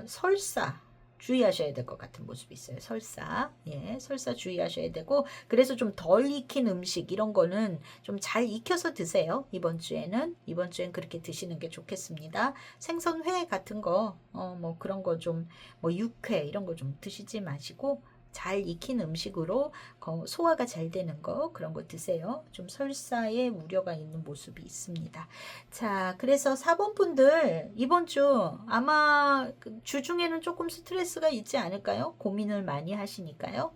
S1: 설사 주의하셔야 될 것 같은 모습이 있어요. 설사. 예, 설사 주의하셔야 되고, 그래서 좀 덜 익힌 음식, 이런 거는 좀 잘 익혀서 드세요. 이번 주엔 그렇게 드시는 게 좋겠습니다. 생선회 같은 거, 뭐 그런 거 좀, 뭐 육회, 이런 거 좀 드시지 마시고, 잘 익힌 음식으로 소화가 잘 되는 거, 그런 거 드세요. 좀 설사에 우려가 있는 모습이 있습니다. 자, 그래서 4번 분들 이번 주 아마 주중에는 조금 스트레스가 있지 않을까요? 고민을 많이 하시니까요.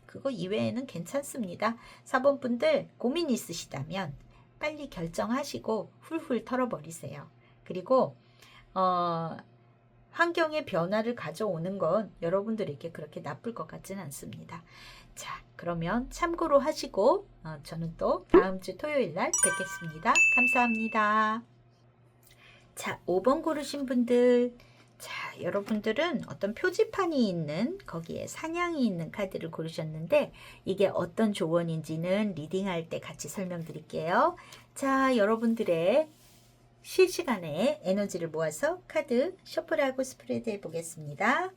S1: 그거 이외에는 괜찮습니다. 4번 분들 고민 있으시다면 빨리 결정하시고 훌훌 털어버리세요. 그리고 환경의 변화를 가져오는 건 여러분들에게 그렇게 나쁠 것 같지는 않습니다. 자, 그러면 참고로 하시고 저는 또 다음 주 토요일 날 뵙겠습니다. 감사합니다. 자, 5번 고르신 분들, 자, 여러분들은 어떤 표지판이 있는, 거기에 사냥이 있는 카드를 고르셨는데 이게 어떤 조언인지는 리딩할 때 같이 설명드릴게요. 자, 여러분들의 실시간에 에너지를 모아서 카드 셔플하고 스프레드 해보겠습니다.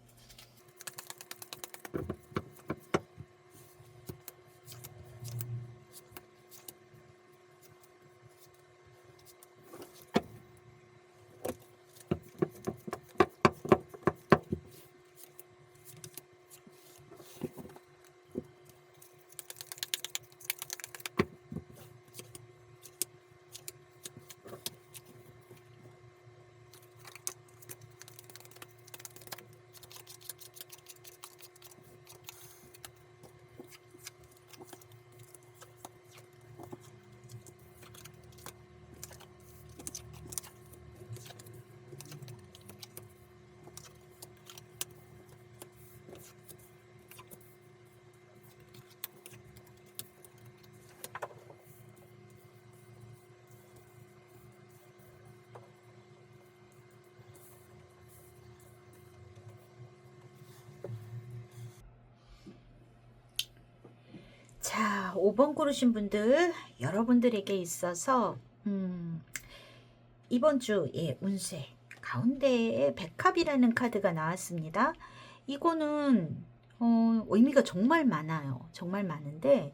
S1: 자, 5번 고르신 분들, 여러분들에게 있어서 이번 주 운세 가운데에 백합이라는 카드가 나왔습니다. 이거는 의미가 정말 많아요. 정말 많은데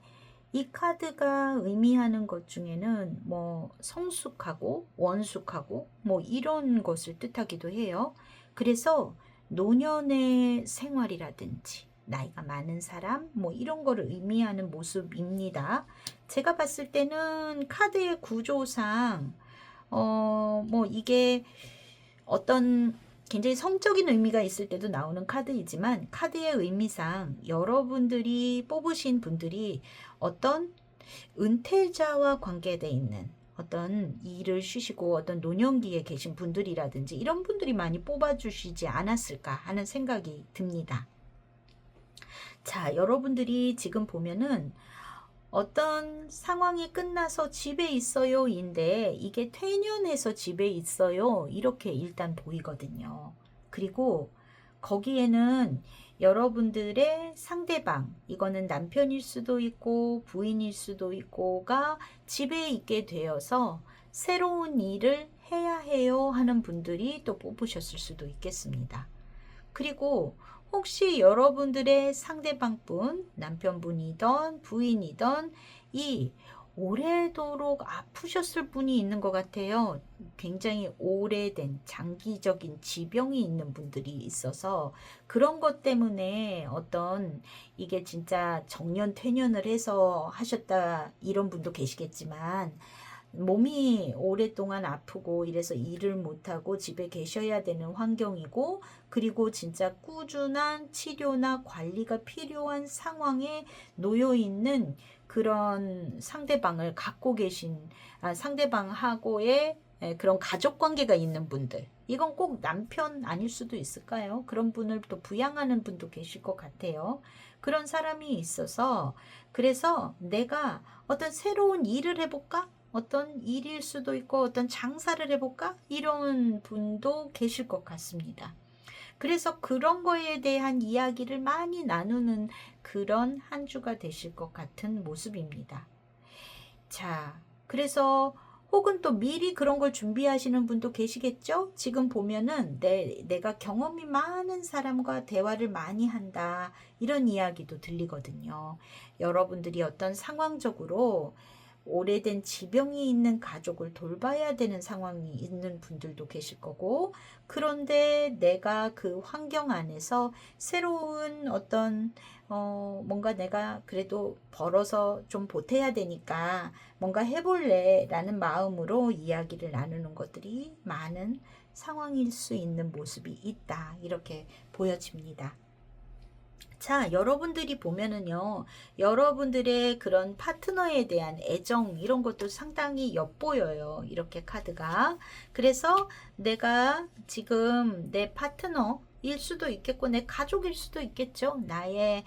S1: 이 카드가 의미하는 것 중에는 뭐 성숙하고 원숙하고 뭐 이런 것을 뜻하기도 해요. 그래서 노년의 생활이라든지 나이가 많은 사람 뭐 이런 거를 의미하는 모습입니다. 제가 봤을 때는 카드의 구조상 뭐 이게 어떤 굉장히 성적인 의미가 있을 때도 나오는 카드이지만 카드의 의미상 여러분들이 뽑으신 분들이 어떤 은퇴자와 관계되어 있는 어떤 일을 쉬시고 어떤 노년기에 계신 분들이라든지 이런 분들이 많이 뽑아주시지 않았을까 하는 생각이 듭니다. 자, 여러분들이 지금 보면은 어떤 상황이 끝나서 집에 있어요 인데 이게 퇴년해서 집에 있어요 이렇게 일단 보이거든요. 그리고 거기에는 여러분들의 상대방, 이거는 남편일 수도 있고 부인일 수도 있고가 집에 있게 되어서 새로운 일을 해야 해요 하는 분들이 또 뽑으셨을 수도 있겠습니다. 그리고 혹시 여러분들의 상대방분, 남편분이던 부인이던 이 오래도록 아프셨을 분이 있는 것 같아요. 굉장히 오래된 장기적인 지병이 있는 분들이 있어서 그런 것 때문에 어떤 이게 진짜 정년퇴년을 해서 하셨다 이런 분도 계시겠지만 몸이 오랫동안 아프고 이래서 일을 못하고 집에 계셔야 되는 환경이고 그리고 진짜 꾸준한 치료나 관리가 필요한 상황에 놓여 있는 그런 상대방을 갖고 계신 상대방하고의 그런 가족 관계가 있는 분들 이건 꼭 남편 아닐 수도 있을까요? 그런 분을 또 부양하는 분도 계실 것 같아요. 그런 사람이 있어서 그래서 내가 어떤 새로운 일을 해볼까? 어떤 일일 수도 있고 어떤 장사를 해볼까? 이런 분도 계실 것 같습니다. 그래서 그런 거에 대한 이야기를 많이 나누는 그런 한 주가 되실 것 같은 모습입니다. 자, 그래서 혹은 또 미리 그런 걸 준비하시는 분도 계시겠죠? 지금 보면은 내가 경험이 많은 사람과 대화를 많이 한다. 이런 이야기도 들리거든요. 여러분들이 어떤 상황적으로 오래된 지병이 있는 가족을 돌봐야 되는 상황이 있는 분들도 계실 거고, 그런데 내가 그 환경 안에서 새로운 어떤, 뭔가 내가 그래도 벌어서 좀 보태야 되니까 뭔가 해볼래 라는 마음으로 이야기를 나누는 것들이 많은 상황일 수 있는 모습이 있다. 이렇게 보여집니다. 자, 여러분들이 보면은요, 여러분들의 그런 파트너에 대한 애정, 이런 것도 상당히 엿보여요. 이렇게 카드가. 그래서 내가 지금 내 파트너일 수도 있겠고, 내 가족일 수도 있겠죠. 나에게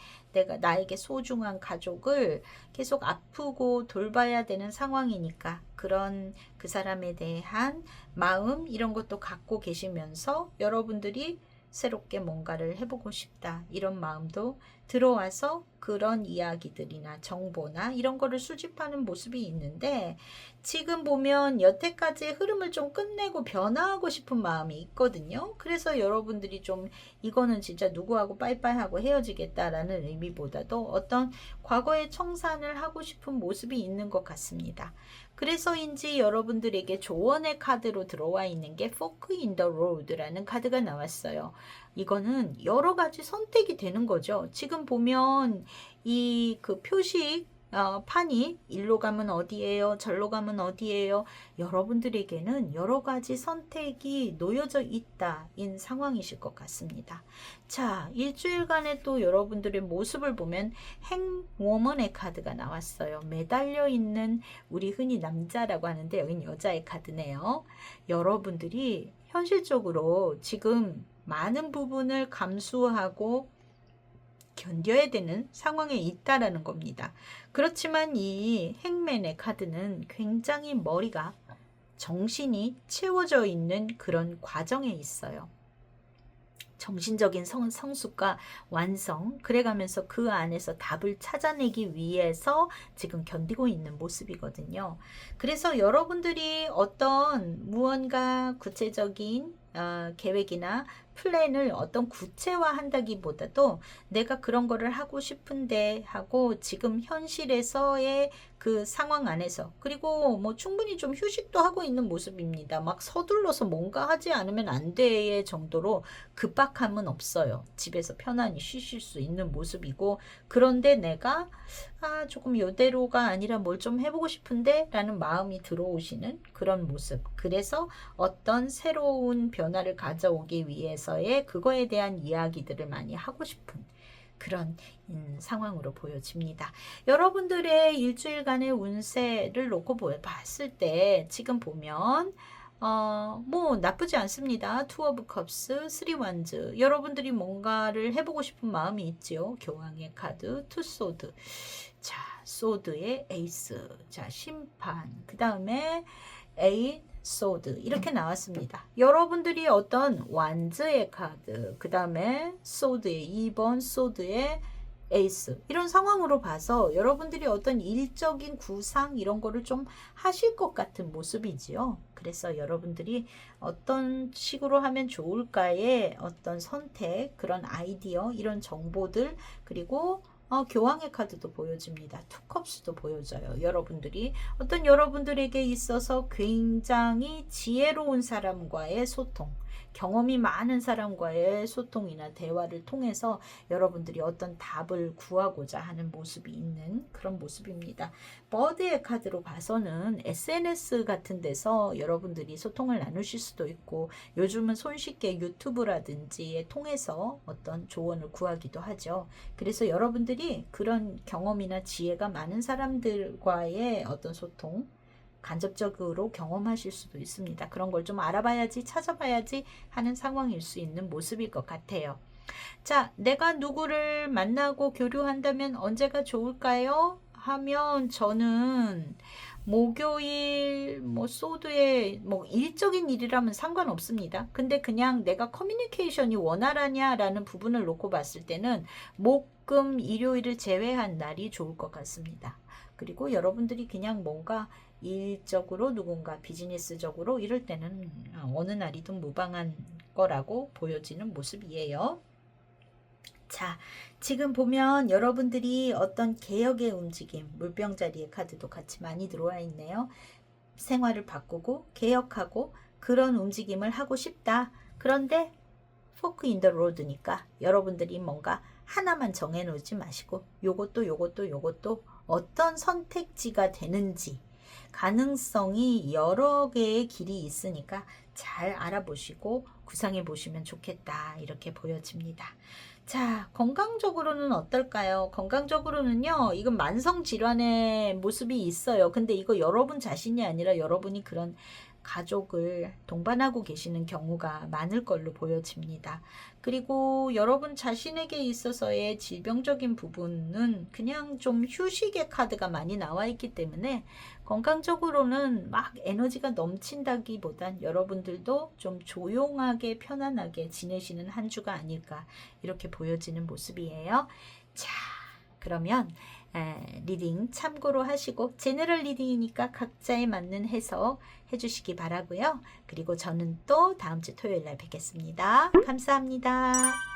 S1: 소중한 가족을 계속 아프고 돌봐야 되는 상황이니까, 그런 그 사람에 대한 마음, 이런 것도 갖고 계시면서 여러분들이 새롭게 뭔가를 해보고 싶다. 이런 마음도 들어와서 그런 이야기들이나 정보나 이런 거를 수집하는 모습이 있는데 지금 보면 여태까지의 흐름을 좀 끝내고 변화하고 싶은 마음이 있거든요. 그래서 여러분들이 좀 이거는 진짜 누구하고 빠이빠이하고 헤어지겠다라는 의미보다도 어떤 과거의 청산을 하고 싶은 모습이 있는 것 같습니다. 그래서인지 여러분들에게 조언의 카드로 들어와 있는 게 Fork in the Road라는 카드가 나왔어요. 이거는 여러 가지 선택이 되는 거죠. 지금 보면 이 그 표식 판이 일로 가면 어디예요? 절로 가면 어디예요? 여러분들에게는 여러 가지 선택이 놓여져 있다인 상황이실 것 같습니다. 자, 일주일간의 또 여러분들의 모습을 보면 행워먼의 카드가 나왔어요. 매달려 있는 우리 흔히 남자라고 하는데 여긴 여자의 카드네요. 여러분들이 현실적으로 지금 많은 부분을 감수하고 견뎌야 되는 상황에 있다라는 겁니다. 그렇지만 이 행맨의 카드는 굉장히 머리가 정신이 채워져 있는 그런 과정에 있어요. 정신적인 성숙과 완성, 그래가면서 그 안에서 답을 찾아내기 위해서 지금 견디고 있는 모습이거든요. 그래서 여러분들이 어떤 무언가 구체적인 계획이나 플랜을 어떤 구체화한다기보다도 내가 그런 거를 하고 싶은데 하고 지금 현실에서의 그 상황 안에서 그리고 뭐 충분히 좀 휴식도 하고 있는 모습입니다. 막 서둘러서 뭔가 하지 않으면 안 돼의 정도로 급박함은 없어요. 집에서 편안히 쉬실 수 있는 모습이고 그런데 내가 조금 요대로가 아니라 뭘 좀 해보고 싶은데 라는 마음이 들어오시는 그런 모습. 그래서 어떤 새로운 변화를 가져오기 위해서의 그거에 대한 이야기들을 많이 하고 싶은 그런 상황으로 보여집니다. 여러분들의 일주일간의 운세를 놓고 봤을 때 지금 보면 뭐 나쁘지 않습니다. 투 오브 컵스, 쓰리 원즈. 여러분들이 뭔가를 해보고 싶은 마음이 있죠. 교황의 카드, 투 소드. 자, 소드의 에이스. 자, 심판. 그 다음에 에잇 소드. 이렇게 나왔습니다. 여러분들이 어떤 완즈의 카드, 그 다음에 소드의 2번 소드의 에이스 이런 상황으로 봐서 여러분들이 어떤 일적인 구상 이런 거를 좀 하실 것 같은 모습이지요. 그래서 여러분들이 어떤 식으로 하면 좋을까의 어떤 선택, 그런 아이디어, 이런 정보들 그리고 교황의 카드도 보여집니다. 투컵스도 보여져요. 여러분들에게 있어서 굉장히 지혜로운 사람과의 소통, 경험이 많은 사람과의 소통이나 대화를 통해서 여러분들이 어떤 답을 구하고자 하는 모습이 있는 그런 모습입니다. 버드의 카드로 봐서는 SNS 같은 데서 여러분들이 소통을 나누실 수도 있고, 요즘은 손쉽게 유튜브라든지 통해서 어떤 조언을 구하기도 하죠. 그래서 여러분들이 그런 경험이나 지혜가 많은 사람들과의 어떤 소통, 간접적으로 경험하실 수도 있습니다. 그런 걸 좀 알아봐야지, 찾아봐야지 하는 상황일 수 있는 모습일 것 같아요. 자, 내가 누구를 만나고 교류한다면 언제가 좋을까요? 하면 저는 목요일, 소드에, 일적인 일이라면 상관없습니다. 근데 그냥 내가 커뮤니케이션이 원활하냐라는 부분을 놓고 봤을 때는 목, 금, 일요일을 제외한 날이 좋을 것 같습니다. 그리고 여러분들이 그냥 뭔가 일적으로 누군가 비즈니스적으로 이럴 때는 어느 날이든 무방한 거라고 보여지는 모습이에요. 자, 지금 보면 여러분들이 어떤 개혁의 움직임, 물병자리의 카드도 같이 많이 들어와 있네요. 생활을 바꾸고 개혁하고 그런 움직임을 하고 싶다. 그런데 포크 인 더 로드니까 여러분들이 뭔가 하나만 정해놓지 마시고 요것도 어떤 선택지가 되는지, 가능성이 여러 개의 길이 있으니까 잘 알아보시고 구상해 보시면 좋겠다, 이렇게 보여집니다. 자, 건강적으로는 어떨까요? 건강적으로는요, 이건 만성질환의 모습이 있어요. 근데 이거 여러분 자신이 아니라 여러분이 그런 가족을 동반하고 계시는 경우가 많을 걸로 보여집니다. 그리고 여러분 자신에게 있어서의 질병적인 부분은 그냥 좀 휴식의 카드가 많이 나와 있기 때문에 건강적으로는 막 에너지가 넘친다기보단 여러분들도 좀 조용하게 편안하게 지내시는 한 주가 아닐까, 이렇게 보여지는 모습이에요. 자, 그러면 리딩 참고로 하시고, 제너럴 리딩이니까 각자에 맞는 해석 해주시기 바라고요. 그리고 저는 또 다음 주 토요일 날 뵙겠습니다. 감사합니다.